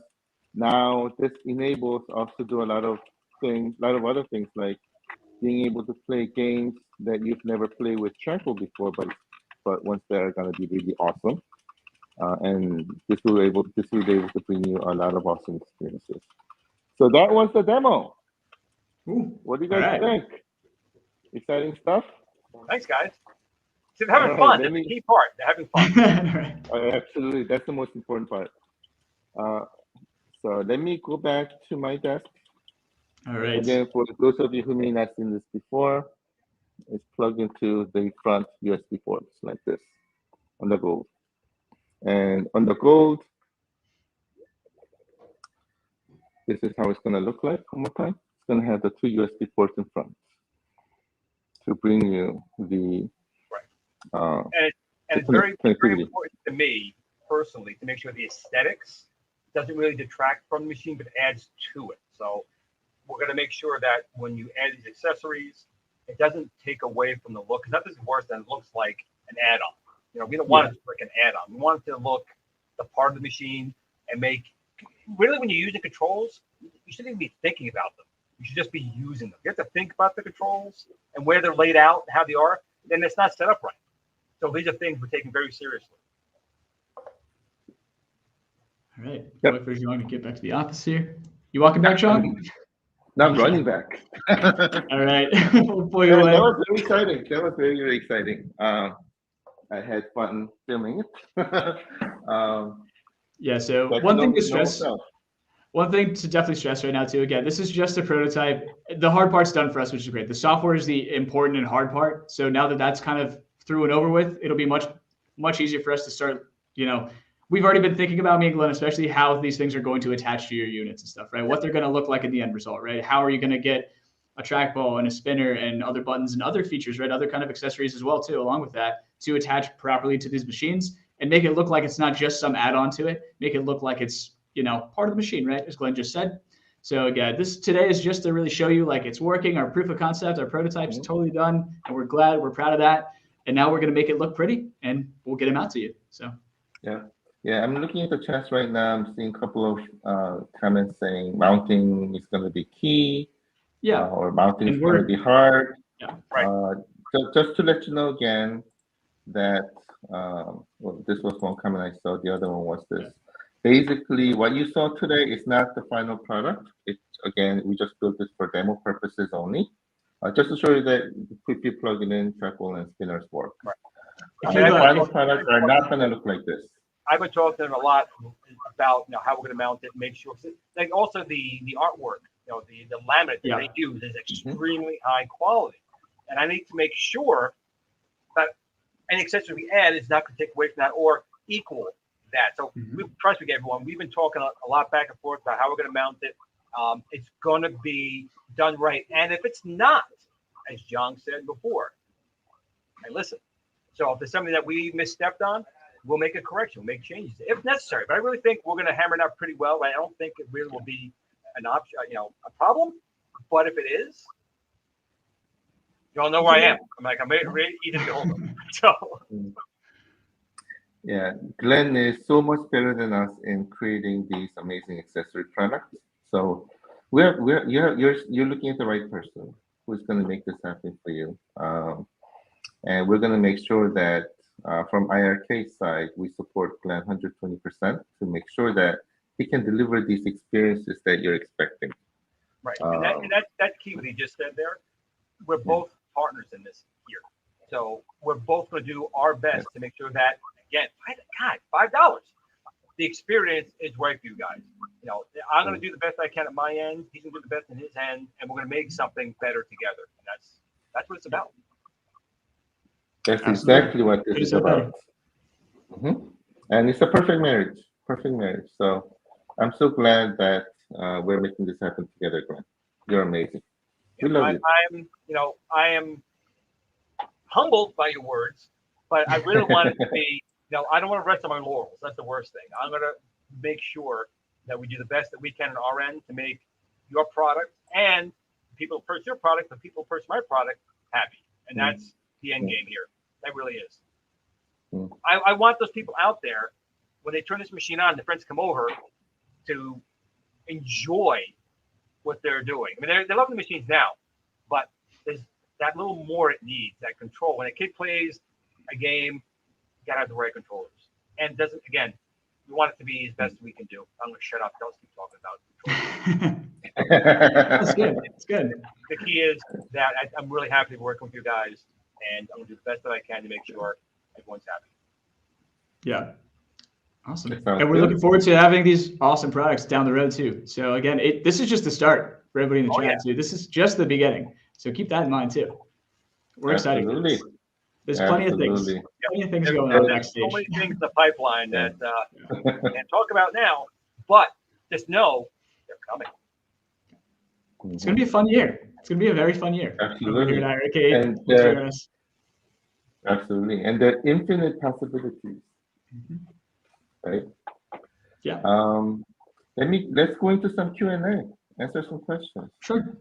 now this enables us to do a lot of other things like being able to play games that you've never played with trackball before, but once they're going to be really awesome. And this will be able to bring you a lot of awesome experiences. So that was the demo. Ooh, what do you guys think? Exciting stuff? Thanks, guys. So they're having fun. That's the key part. They're having fun. Absolutely. That's the most important part. So let me go back to my desk. All right. Again, for those of you who may not have seen this before, it's plugged into the front USB ports like this on the gold. And on the gold, this is how it's going to look like one more time. It's going to have the two USB ports in front to bring you the and it's very, very important to me personally to make sure the aesthetics doesn't really detract from the machine, but adds to it. So we're going to make sure that when you add these accessories, it doesn't take away from the look. Because nothing's worse than it looks like an add-on. You know, we don't want it to look like an add-on. We want it to look the part of the machine and make. Really, when you're using controls, you shouldn't even be thinking about them. You should just be using them. You have to think about the controls and where they're laid out, how they are. Then it's not set up right. So these are things we're taking very seriously. All right. Yep. Wait for John to get back to the office here. You walking back, Sean? No, I'm running back. All right. We'll pull you That away. was very exciting. That was very, very exciting. I had fun filming it. Yeah. So one thing to stress. One thing to definitely stress right now too. Again, this is just a prototype. The hard part's done for us, which is great. The software is the important and hard part. So now that that's kind of through and over with, it'll be much easier for us to start. You know, we've already been thinking about, me and Glenn, especially how these things are going to attach to your units and stuff, right? What they're going to look like in the end result, right? How are you going to get a trackball and a spinner and other buttons and other features, right? Other kind of accessories as well too, along with that, to attach properly to these machines and make it look like it's not just some add-on to it. Make it look like it's, you know, part of the machine, right? As Glenn just said. So again, this today is just to really show you like it's working. Our proof of concept, our prototype's totally done, and we're proud of that. And now we're going to make it look pretty, and we'll get them out to you. So yeah, I'm looking at the chat right now. I'm seeing a couple of comments saying mounting is going to be key. Yeah, or mounting is going to be hard. Yeah, right. Just to let you know again that well, this was one comment I saw. The other one was this. Basically, what you saw today is not the final product. It's again, we just built this for demo purposes only, just to show you that if you plug it in, trackball and spinners work. Right. The final products are not going to look like this. I've been talking to them a lot about how we're going to mount it, make sure. Like also the artwork, the laminate that they use is extremely high quality, and I need to make sure that any accessory we add is not going to take away from that or equal that. So we trust with everyone. We've been talking a lot back and forth about how we're going to mount it. It's going to be done right, and if it's not, as John said before, hey, listen. So if there's something that we misstepped on, we'll make a correction, we'll make changes if necessary. But I really think we're going to hammer it out pretty well. I don't think it really will be an option, a problem. But if it is, you all know where I am. I'm ready to get hold of. So. Yeah, Glenn is so much better than us in creating these amazing accessory products. So you're looking at the right person who's going to make this happen for you. And we're going to make sure that from iiRcade side, we support Glenn 120% to make sure that he can deliver these experiences that you're expecting. Right, and that's key what he just said there. We're both partners in this here. So we're both going to do our best to make sure that, again, $5. The experience is right for you guys. I'm going to do the best I can at my end. He's going to do the best in his end, and we're going to make something better together. And that's what it's about. That's exactly what this is about. And it's a perfect marriage. Perfect marriage. So I'm so glad that we're making this happen together, Glenn. You're amazing. We love you. I am humbled by your words, but I really want it to be, I don't want to rest on my laurels. That's the worst thing. I'm going to make sure that we do the best that we can on our end to make your product and people who purchase your product, the people who purchase my product happy. And that's the end game here. That really is. I want those people out there, when they turn this machine on, their friends come over, to enjoy what they're doing. I mean, they love the machines now, but there's that little more it needs, that control. When a kid plays a game, you got to have the right controllers. And we want it to be as best we can do. I'm going to shut up. Don't keep talking about That's good. That's good. The key is that I'm really happy to work with you guys, and I'm going to do the best that I can to make sure everyone's happy. Yeah. Awesome. That sounds And we're good. looking forward to having these awesome products down the road too. So again, this is just the start for everybody in the Oh, chat too. This is just the beginning. So keep that in mind too. We're excited for Absolutely. this. There's plenty of things. Absolutely. Plenty of things There's, going on there's so backstage. many things in the pipeline Yeah. that we can't talk about now, but just know they're coming. It's going to be a fun year. It's going to be a very fun year. Over here Absolutely. at iiRcade. And Thanks for hearing us. absolutely. And there are infinite possibilities, right? Yeah. Let's go into some Q&A, answer some questions. Sure.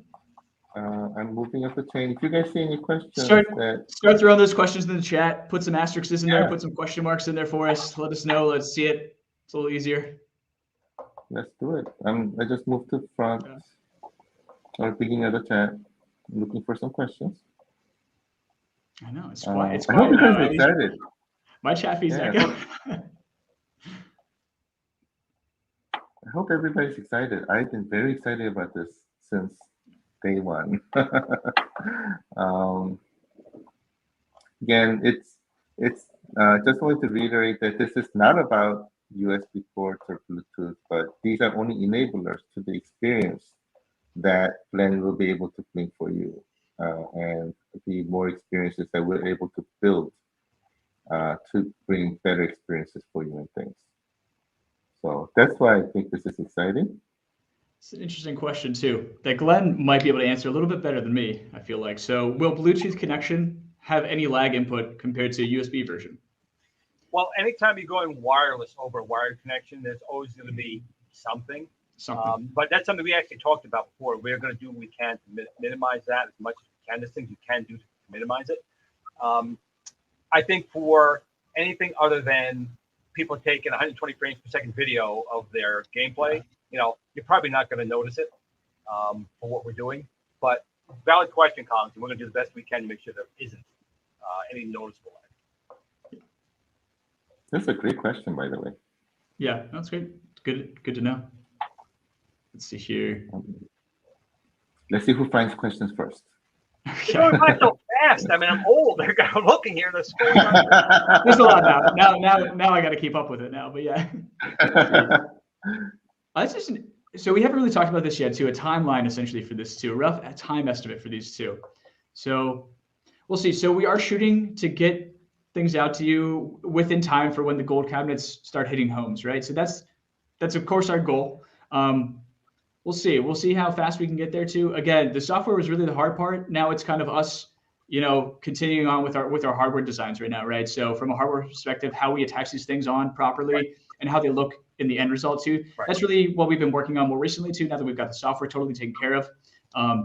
I'm moving up the chain. If you guys see any questions Start that throwing those questions in the chat. Put some asterisks in there. Yeah. Put some question marks in there for us. Let us know. Let's see it. It's a little easier. let's do it. I just moved to front Yeah. or beginning of the chat. I'm looking for some questions. I know. It's quiet. It's I hope quiet you guys now. are At least excited. my chat feed's Yeah. echo. I hope everybody's excited. I've been very excited about this since day one. Again, it's just wanted to reiterate that this is not about USB ports or Bluetooth, but these are only enablers to the experience that Glenn will be able to bring for you, and the more experiences that we're able to build to bring better experiences for you and things. So that's why I think this is exciting. It's an interesting question too, that Glenn might be able to answer a little bit better than me, I feel like. So will Bluetooth connection have any lag input compared to a USB version? Well, anytime you're going wireless over a wired connection, there's always going to be something. But that's something we actually talked about before. We're going to do what we can to minimize that as much as we can. There's things you can do to minimize it. I think for anything other than people taking 120 frames per second video of their gameplay, you're probably not going to notice it for what we're doing. But valid question, Collins, and we're going to do the best we can to make sure there isn't any noticeable lag. That's a great question, by the way. Yeah, that's great. Good to know. Let's see here. Let's see who finds questions first. You're going by so fast. I mean, I'm old. I'm looking here. The scroll. There's a lot now. Now I got to keep up with it now. But yeah. So we haven't really talked about this yet too. A timeline essentially for this too. A rough time estimate for these two. So we'll see. So we are shooting to get things out to you within time for when the gold cabinets start hitting homes, right? So that's of course our goal. We'll see. We'll see how fast we can get there too. Again, the software was really the hard part. Now it's kind of us, continuing on with our hardware designs right now, right? So from a hardware perspective, how we attach these things on properly and how they look in the end result too. Right. That's really what we've been working on more recently too. Now that we've got the software totally taken care of,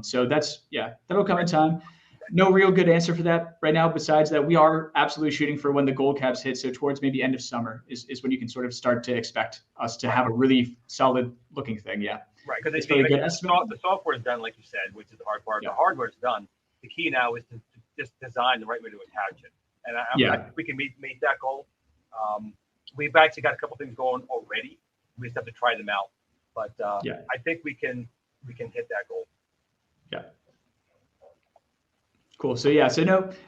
so that'll come in time. No real good answer for that right now. Besides that, we are absolutely shooting for when the gold caps hit. So towards maybe end of summer is when you can sort of start to expect us to have a really solid looking thing. Yeah. Right, because the software is done, like you said, which is the hard part. Yeah. The hardware is done. The key now is to just design the right way to attach it. And I think we can meet that goal. We've actually got a couple things going already. We just have to try them out. But I think we can hit that goal. Yeah. Cool. So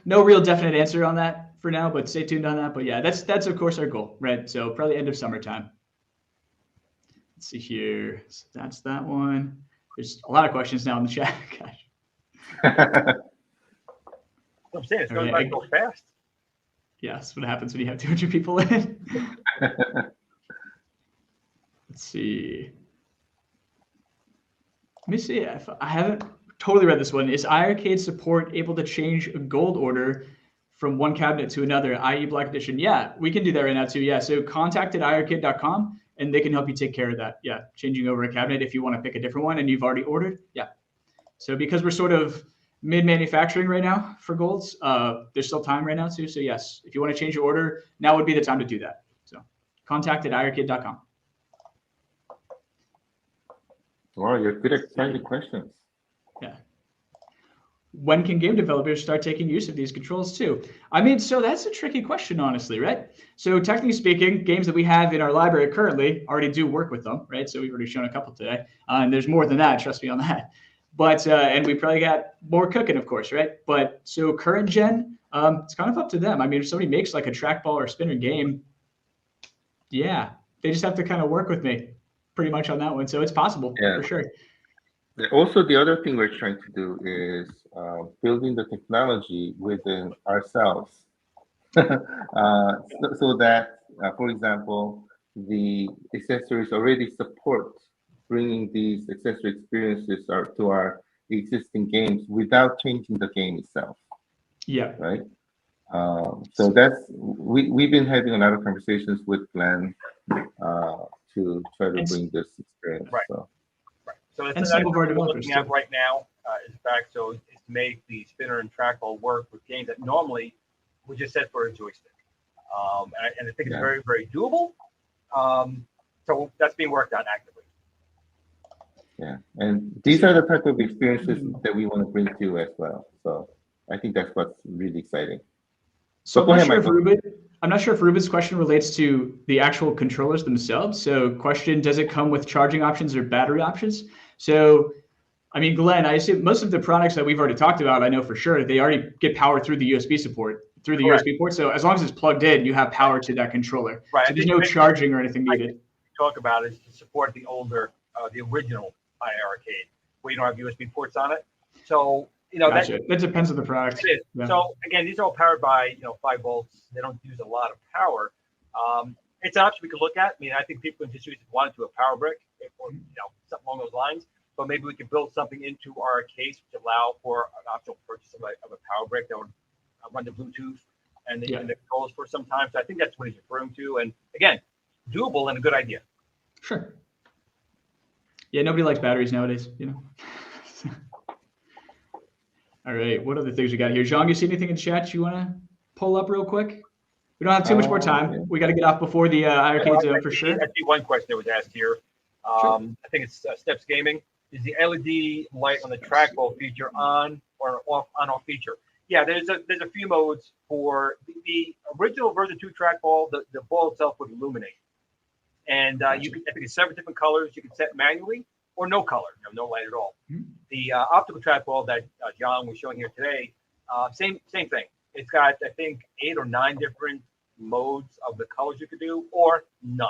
no real definite answer on that for now, but stay tuned on that. But yeah, that's of course our goal, right? So probably end of summertime. Let's see here. So that's that one. There's a lot of questions now in the chat. Gosh. I'm saying it's going by so fast. Yeah, that's what happens when you have 200 people in. Let's see. Let me see if I haven't totally read this one. Is iiRcade support able to change a gold order from one cabinet to another, i.e. Black Edition? Yeah, we can do that right now too. Yeah, so contact at iiRcade.com and they can help you take care of that. Yeah, changing over a cabinet if you want to pick a different one and you've already ordered. Yeah. So because we're sort of mid-manufacturing right now for golds, there's still time right now too. So yes, if you want to change your order, now would be the time to do that. So contact at iiRcade.com. Wow, you're good at finding questions. Yeah. When can game developers start taking use of these controls too? I mean, so that's a tricky question, honestly, right? So technically speaking, games that we have in our library currently already do work with them, right? So we've already shown a couple today, and there's more than that, trust me on that. But, and we probably got more cooking, of course, right? But so current gen, it's kind of up to them. I mean, if somebody makes like a trackball or spinner game, yeah, They just have to kind of work with me pretty much on that one. So it's possible for sure. Also, the other thing we're trying to do is building the technology within ourselves, so that, for example, the accessories already support bringing these accessory experiences to our existing games without changing the game itself. Yeah. Right. So we've been having a lot of conversations with Glenn to try to bring this experience. Right. So. Right. So that's some of our what we're developers looking at right now. In fact, so is to make the spinner and trackball work with games that normally we just set for a joystick. And I think it's very, very doable. So that's being worked on actively. Yeah, and these are the type of experiences that we want to bring to you as well. So I think that's what's really exciting. So I'm not sure if Ruben's question relates to the actual controllers themselves. So question, does it come with charging options or battery options? So, I mean, Glenn, I assume most of the products that we've already talked about, I know for sure, they already get power through the USB support, through the Correct. USB port. So as long as it's plugged in, you have power to that controller. Right. So there's no charging or anything needed. Talk about is to support the older, the original iiRcade, where you don't have USB ports on it. So, Gotcha. That depends on the product. It is. Yeah. So again, these are all powered by 5 volts. They don't use a lot of power. It's an option we could look at. I mean, I think people in just wanted to a power brick or something along those lines. But maybe we could build something into our case which allow for an optional purchase of a power brick that would run the Bluetooth and the controls for some time. So I think that's what he's referring to. And again, doable and a good idea. Sure. Yeah, nobody likes batteries nowadays, All right, what other things we got here? Zhang, you see anything in chat you want to pull up real quick? We don't have too much more time. Yeah. We got to get off before the iiRcade zone for sure. I see one question that was asked here. Sure. I think it's Steps Gaming. Is the LED light on the trackball feature on or off feature? Yeah, there's a few modes for the original version 2 trackball. The ball itself would illuminate, and you can, I think it's 7 different colors. You can set manually or no color, no light at all. Mm-hmm. The optical trackball that John was showing here today, same thing. It's got, I think, 8 or 9 different modes of the colors you could do, or none.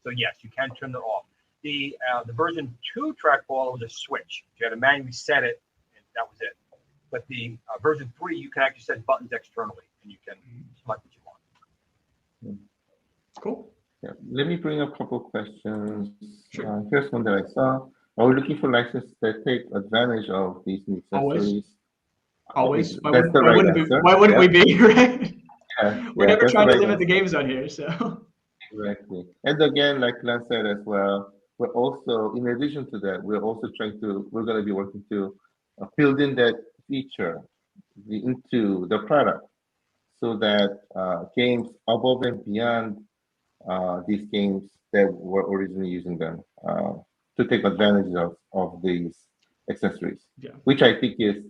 So yes, you can turn them off. The version 2 trackball was a switch. You had to manually set it, and that was it. But the version 3, you can actually set buttons externally, and you can select what you want. Cool. Yeah. Let me bring up a couple questions. Sure. Here's one that I saw. Are we looking for licenses that take advantage of these new accessories? Always. Why wouldn't we be, right? We're never trying to limit the games on here, so. Exactly. And again, like Glenn said as well, we're also, in addition to that, we're going to be working to build in that feature into the product so that games above and beyond these games that were originally using them to take advantage of these accessories, which I think is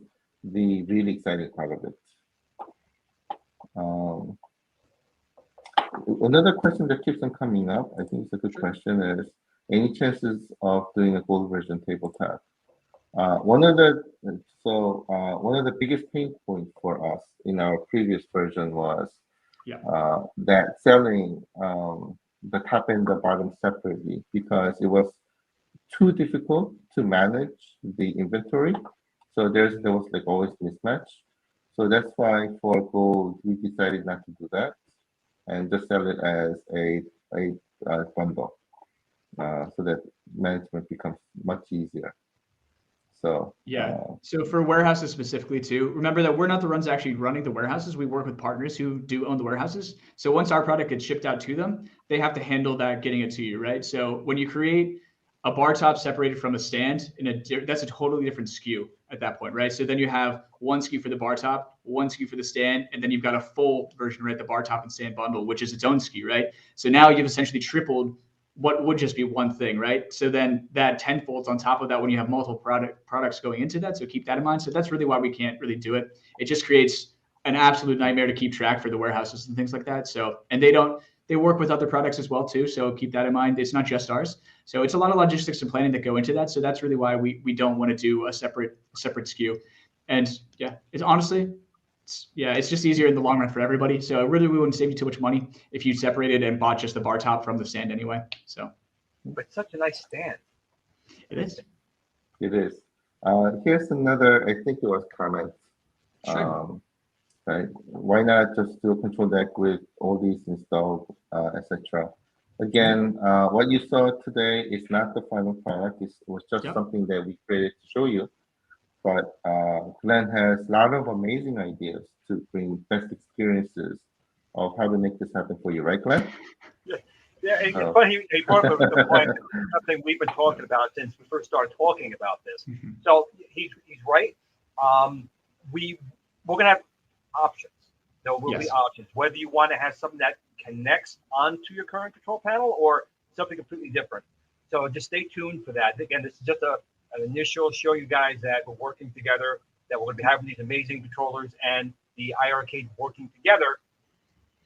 the really exciting part of it. Another question that keeps on coming up, I think it's a good question, is any chances of doing a gold version tabletop? One of the biggest pain points for us in our previous version was that selling the top and the bottom separately, because it was too difficult to manage the inventory. So there was like always mismatch. So that's why for gold we decided not to do that and just sell it as a bundle, so that management becomes much easier. So so for warehouses specifically too, remember that we're not the ones actually running the warehouses. We work with partners who do own the warehouses. So once our product gets shipped out to them, they have to handle that getting it to you, right? So when you create a bar top separated from a stand, that's a totally different SKU at that point, right? So then you have one SKU for the bar top, one SKU for the stand, and then you've got a full version, right? The bar top and stand bundle, which is its own SKU, right? So now you've essentially tripled what would just be one thing, right? So then that tenfold on top of that when you have multiple products going into that. So keep that in mind. So that's really why we can't really do it. It just creates an absolute nightmare to keep track for the warehouses and things like that. So, and they work with other products as well too. So keep that in mind. It's not just ours. So it's a lot of logistics and planning that go into that. So that's really why we don't want to do a separate SKU. And yeah, it's honestly, it's just easier in the long run for everybody. So it really wouldn't save you too much money if you separated and bought just the bar top from the stand anyway. So, but such a nice stand. It is. It is. Here's another, I think it was comment. Sure. Right? Why not just do a control deck with all these installed, etc. Again, what you saw today is not the final product. It was just something that we created to show you. But Glenn has a lot of amazing ideas to bring best experiences of how to make this happen for you, right, Glenn? Yeah, it's funny. He brought up the point, something we've been talking about since we first started talking about this. Mm-hmm. So he's right. We're gonna have options. There will be options. Whether you want to have something that connects onto your current control panel or something completely different. So just stay tuned for that. Again, this is just an initial show you guys that we're working together, that we're going to be having these amazing controllers and the iiRcade working together,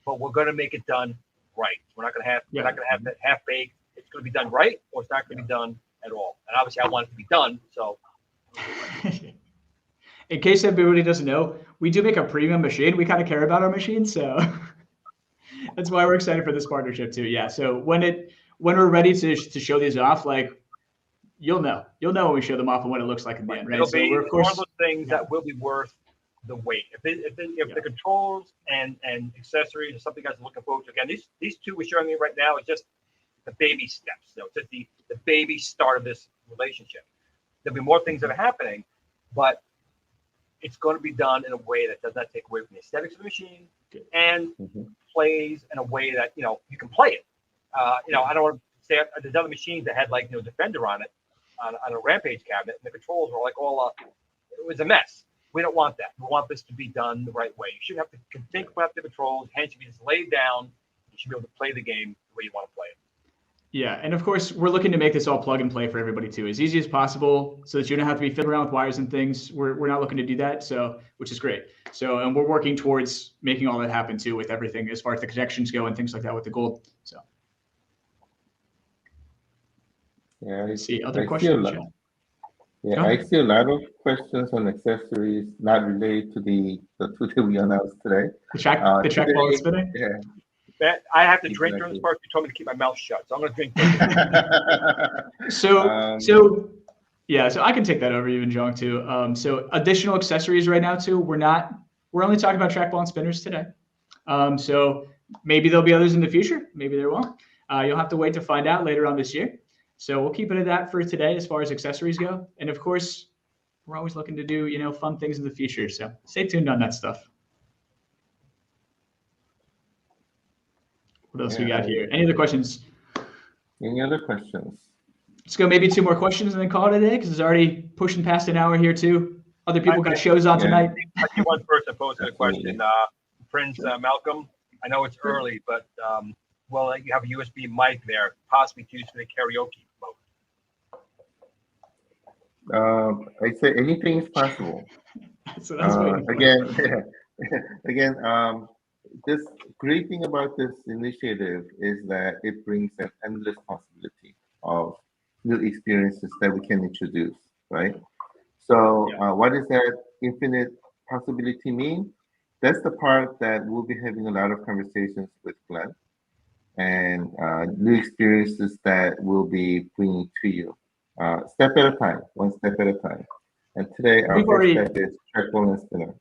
but we're going to make it done right. We're not going to have that half baked. It's going to be done right, or it's not going to be done at all. And obviously, I want it to be done. So, in case everybody doesn't know, we do make a premium machine. We kind of care about our machine, so that's why we're excited for this partnership too. Yeah. So when we're ready to show these off, like you'll know when we show them off and what it looks like in the end, right? It'll so be we're, of course, one of those things that will be worth the wait. If the controls and accessories are something you guys are looking forward to, again, these two we're showing you right now is just the baby steps. So it's just the baby start of this relationship. There'll be more things that are happening, but it's going to be done in a way that does not take away from the aesthetics of the machine and plays in a way that you can play it. I don't want to say there's other machines that had Defender on it on a Rampage cabinet, and the controls were like it was a mess. We don't want that. We want this to be done the right way. You shouldn't have to think about the controls. Hands should be just laid down. You should be able to play the game the way you want to play it. Yeah, and of course, we're looking to make this all plug and play for everybody too, as easy as possible, so that you don't have to be fiddling around with wires and things. We're not looking to do that, which is great. So, and we're working towards making all that happen too, with everything as far as the connections go and things like that with the gold. So, yeah, I see other questions. I see a lot of questions on accessories not related to the two that we announced today. The trackball spinning. Yeah. I have to drink during this part. You told me to keep my mouth shut, so I'm going to drink. So I can take that over even, Jong, too. So additional accessories right now too. We're only talking about trackball and spinners today. So maybe there'll be others in the future. Maybe there won't. You'll have to wait to find out later on this year. So we'll keep it at that for today as far as accessories go. And of course, we're always looking to do fun things in the future. So stay tuned on that stuff. What else we got here? Any other questions? Any other questions? Let's go maybe 2 more questions and then call it a day, because it's already pushing past an hour here too. Other people got shows on tonight. I see one person posted a question. Prince Malcolm, I know it's early, but you have a USB mic there, possibly to use for the karaoke mode. I say anything is possible. That's what I was waiting for. Again, this great thing about this initiative is that it brings an endless possibility of new experiences that we can introduce, right? So what does that infinite possibility mean? That's the part that we'll be having a lot of conversations with Glenn and new experiences that we'll be bringing to you, step at a time, one step at a time. And today our first step is trackball and spinner.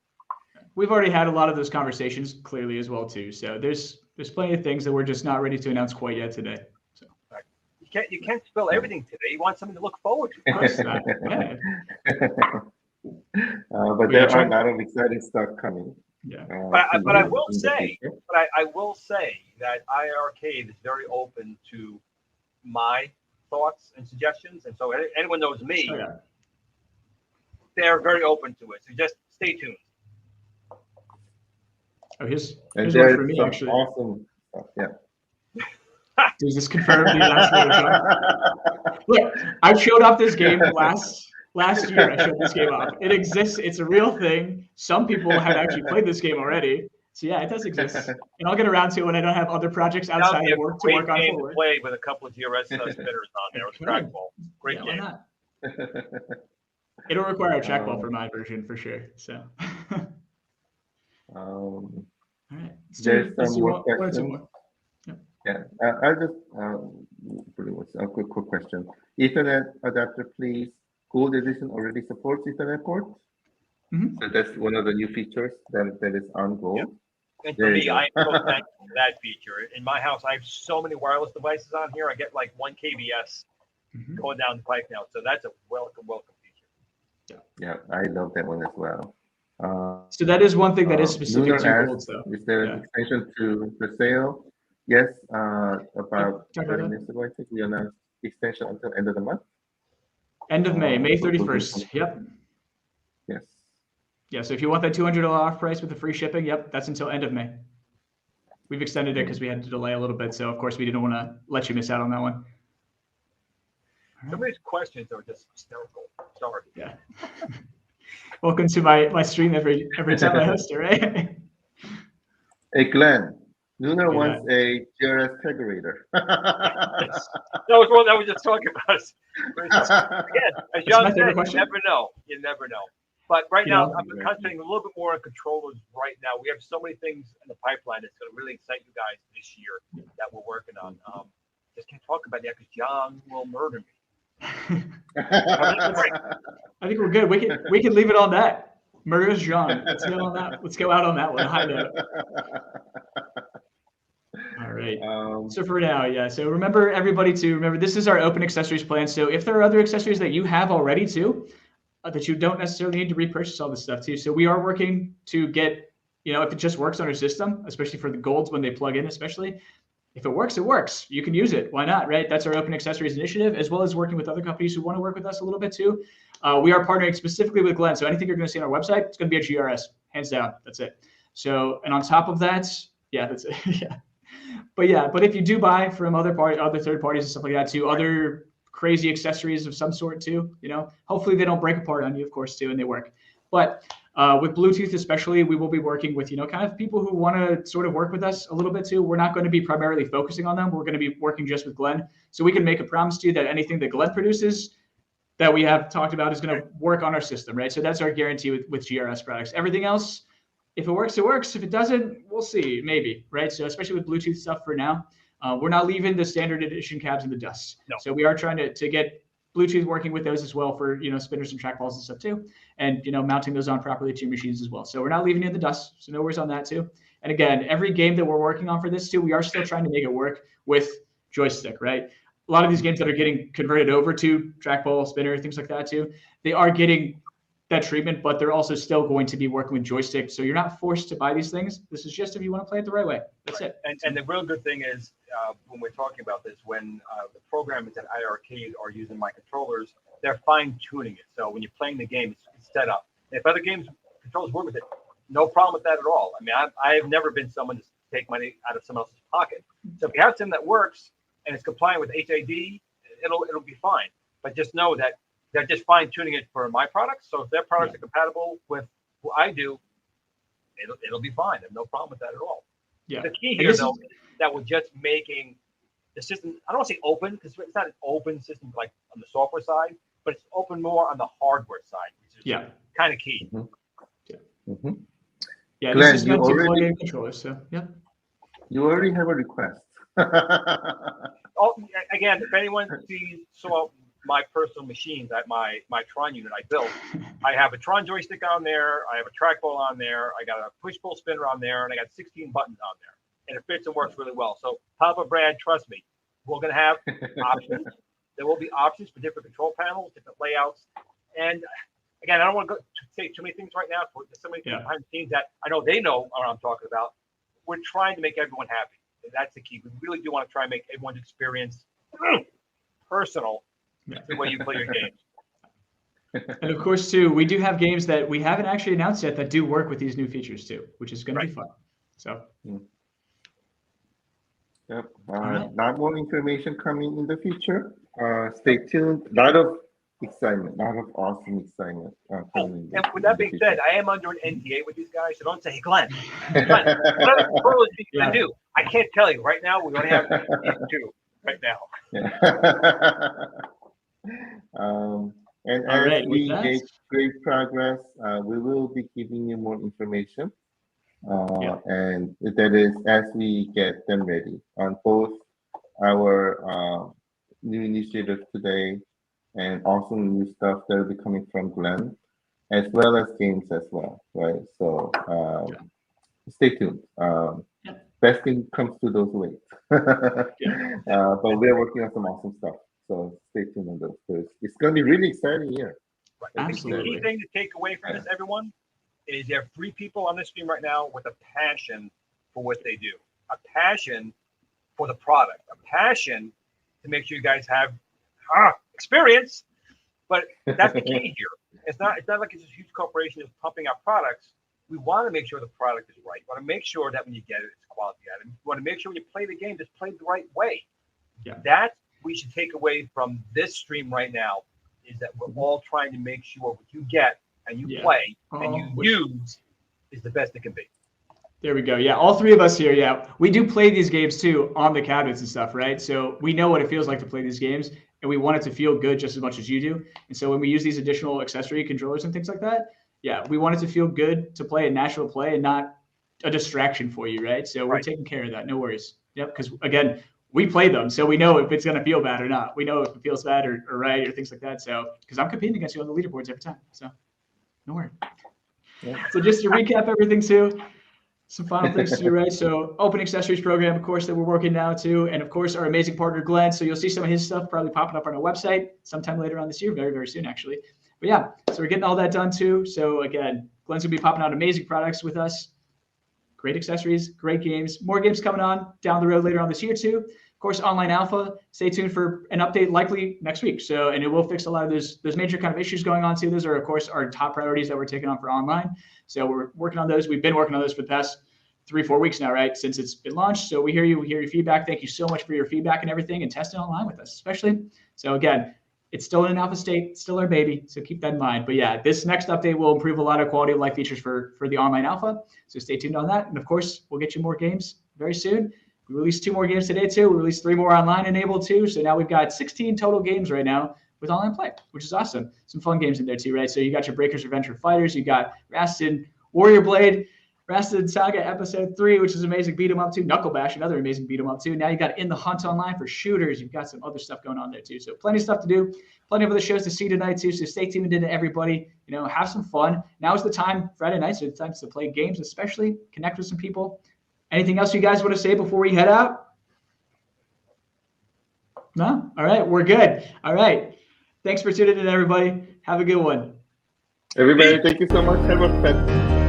We've already had a lot of those conversations clearly as well too. So there's plenty of things that we're just not ready to announce quite yet today. So you can't spill everything today. You want something to look forward to. Of course not. Yeah. But there are a lot of exciting stuff coming. Yeah. But I will say that iiRcade is very open to my thoughts and suggestions, and so anyone knows me, they're very open to it. So just stay tuned. Oh, here's one for me, actually. Awesome stuff. Yeah. Does this confirm the last Look, I showed off this game last year. I showed this game off. It exists. It's a real thing. Some people have actually played this game already. So yeah, it does exist. And I'll get around to it when I don't have other projects outside of work to work on forward. Play with a couple of GRS spinners on there with trackball. Great game. Why not? It'll require a trackball for my version for sure. So. All right. There's Let's some do more one or two questions. more. Yep. Yeah, I'll just pretty much a quick question. Ethernet adapter, please. Gold Edition already supports Ethernet ports. Mhm. So that's one of the new features that is on Yep. Gold. And for There me, you I am go. so thankful for that feature. In my house, I have so many wireless devices on here. I get like 1 kbs Mhm. going down the pipe now. So that's a welcome feature. Yeah, I love that one as well. So that is one thing that is specific Lunar to golds, asks, though. is there Yeah. an extension to the sale? Yes, about Talk about 30 that. minutes ago, I think we announced extension until end of the month. End of May, May So those are 31st. some- Yep. Yes. Yeah. So if you want that $200 off price with the free shipping, yep, that's until end of May. We've extended it because we had to delay a little bit. So of course we didn't want to let you miss out on that one. Some of these questions are just hysterical. Sorry. Yeah. Welcome to my stream every time I host it, right? Hey, Glenn, Lunar Yeah. wants a GRS kegerator. Yes. That was one that we just talking about. Again, as That's John my said, favorite you question. never know. You never know. But right You now, know, I'm concentrating a little bit more on controllers right now. We have so many things in the pipeline that's going to really excite you guys this year that we're working on. Just can't talk about that because John will murder me. I think we're good. We can leave it on that. Murderous John. Let's go on that. Let's go out on that one. High note. All right. So for now, yeah. So remember everybody to remember this is our open accessories plan. So if there are other accessories that you have already too, that you don't necessarily need to repurchase all this stuff too. So we are working to get, if it just works on our system, especially for the golds when they plug in, especially. If it works, it works. You can use it. Why not, right? That's our open accessories initiative, as well as working with other companies who want to work with us a little bit too. We are partnering specifically with Glenn. So anything you're going to see on our website, it's going to be a GRS, hands down. That's it. So, and on top of that, yeah, that's it. Yeah. But if you do buy from other third parties and stuff like that too, other crazy accessories of some sort too, hopefully they don't break apart on you, of course, too, and they work. But with Bluetooth especially, we will be working with, kind of people who want to sort of work with us a little bit too. We're not going to be primarily focusing on them. We're going to be working just with Glenn. So we can make a promise to you that anything that Glenn produces that we have talked about is going to work on our system, right? So that's our guarantee with GRS products. Everything else, if it works, it works. If it doesn't, we'll see, maybe, right? So especially with Bluetooth stuff for now, we're not leaving the standard edition cabs in the dust. No. So we are trying to get Bluetooth working with those as well for, spinners and trackballs and stuff too. And, mounting those on properly to your machines as well. So we're not leaving it in the dust. So no worries on that too. And again, every game that we're working on for this too, we are still trying to make it work with joystick, right? A lot of these games that are getting converted over to trackball, spinner, things like that too, they are getting that treatment, but they're also still going to be working with joystick. So you're not forced to buy these things. This is just if you want to play it the right way. That's it. And the real good thing is when we're talking about this, when the programmers at iiRcade are using my controllers, they're fine tuning it. So when you're playing the game, it's set up. If other games controllers work with it, no problem with that at all. I mean, I have never been someone to take money out of someone else's pocket. So if you have something that works and it's compliant with HID, it'll be fine. But just know that they're just fine tuning it for my products. So if their products are compatible with what I do, it'll be fine. There's no problem with that at all. Yeah. The key here, though, is that we're just making the system, I don't want to say open, because it's not an open system like on the software side, but it's open more on the hardware side, which is kind of key. Mm-hmm. Yeah. Mm-hmm. Yeah, Glenn, this is meant to plug in controllers. So, yeah. You already have a request. Oh, again, if anyone saw my personal machines at my Tron unit I built, I have a Tron joystick on there, I have a trackball on there, I got a push-pull spinner on there, and I got 16 buttons on there. And it fits and works really well. So Papa Brad, trust me, we're going to have options. There will be options for different control panels, different layouts. And again, I don't want to say too many things right now. There's so many things behind the scenes that I know they know what I'm talking about. We're trying to make everyone happy. And that's the key. We really do want to try and make everyone's experience personal the way you play your games. And of course, too, we do have games that we haven't actually announced yet that do work with these new features too, which is going to be fun. So. Yep. Lot more information coming in the future. Stay tuned. A lot of excitement, a lot of awesome excitement. And with that being said, I am under an NDA with these guys, so don't say, hey, Glenn, what other controllers are you going to do? I can't tell you. Right now, we only have these two right now. And as we make great progress, we will be giving you more information And that is as we get them ready on both our new initiatives today and also new stuff that will be coming from Glenn, as well as games as well, right? So stay tuned. Best thing comes to those ways. But we're working on some awesome stuff. So stay tuned on those because it's going to be really exciting here. Right. I think the key thing to take away from this, everyone, is there are 3 people on the stream right now with a passion for what they do, a passion for the product, a passion to make sure you guys have experience. But that's the key here. It's not like it's a huge corporation that's pumping out products. We want to make sure the product is right. We want to make sure that when you get it, it's a quality item. We want to make sure when you play the game, just play the right way. Yeah. That we should take away from this stream right now is that we're all trying to make sure what you get and you play and you use is the best it can be. There we go. Yeah, all 3 of us here. Yeah, we do play these games too on the cabinets and stuff, right? So we know what it feels like to play these games, and we want it to feel good just as much as you do. And so when we use these additional accessory controllers and things like that, yeah, we want it to feel good to play and natural play and not a distraction for you, right? So we're taking care of that. No worries. Yep, because again, we play them, so we know if it's going to feel bad or not. We know if it feels bad or right or things like that. So because I'm competing against you on the leaderboards every time, so no worry. Yeah. So just to recap everything too, some final things too, right? So open accessories program, of course, that we're working now too. And of course, our amazing partner, Glenn. So you'll see some of his stuff probably popping up on our website sometime later on this year, very, very soon, actually. But yeah, so we're getting all that done too. So again, Glenn's gonna be popping out amazing products with us. Great accessories, great games, more games coming on down the road later on this year too. Of course, online alpha, stay tuned for an update likely next week. So, and it will fix a lot of those major kind of issues going on too. Those are, of course, our top priorities that we're taking on for online. So we're working on those. We've been working on those for the past 3-4 weeks now, right? Since it's been launched. So we hear you, we hear your feedback. Thank you so much for your feedback and everything and testing online with us, especially. So again, it's still in an alpha state, still our baby. So keep that in mind. But yeah, this next update will improve a lot of quality of life features for the online alpha. So stay tuned on that. And of course, we'll get you more games very soon. We released 2 more games today too. We released 3 more online enabled too. So now we've got 16 total games right now with online play, which is awesome. Some fun games in there too, right? So you got your Breakers Revenge for Fighters. You got Rastin Warrior Blade, Rastin Saga Episode 3, which is amazing beat 'em up too. Knuckle Bash, another amazing beat 'em up too. Now you got In the Hunt online for shooters. You've got some other stuff going on there too. So plenty of stuff to do. Plenty of other shows to see tonight too. So stay tuned in to everybody. You know, have some fun. Now is the time, Friday nights are the times to play games, especially connect with some people. Anything else you guys want to say before we head out? No? All right, we're good. All right. Thanks for tuning in, everybody. Have a good one. Everybody, thank you so much. Have a fantastic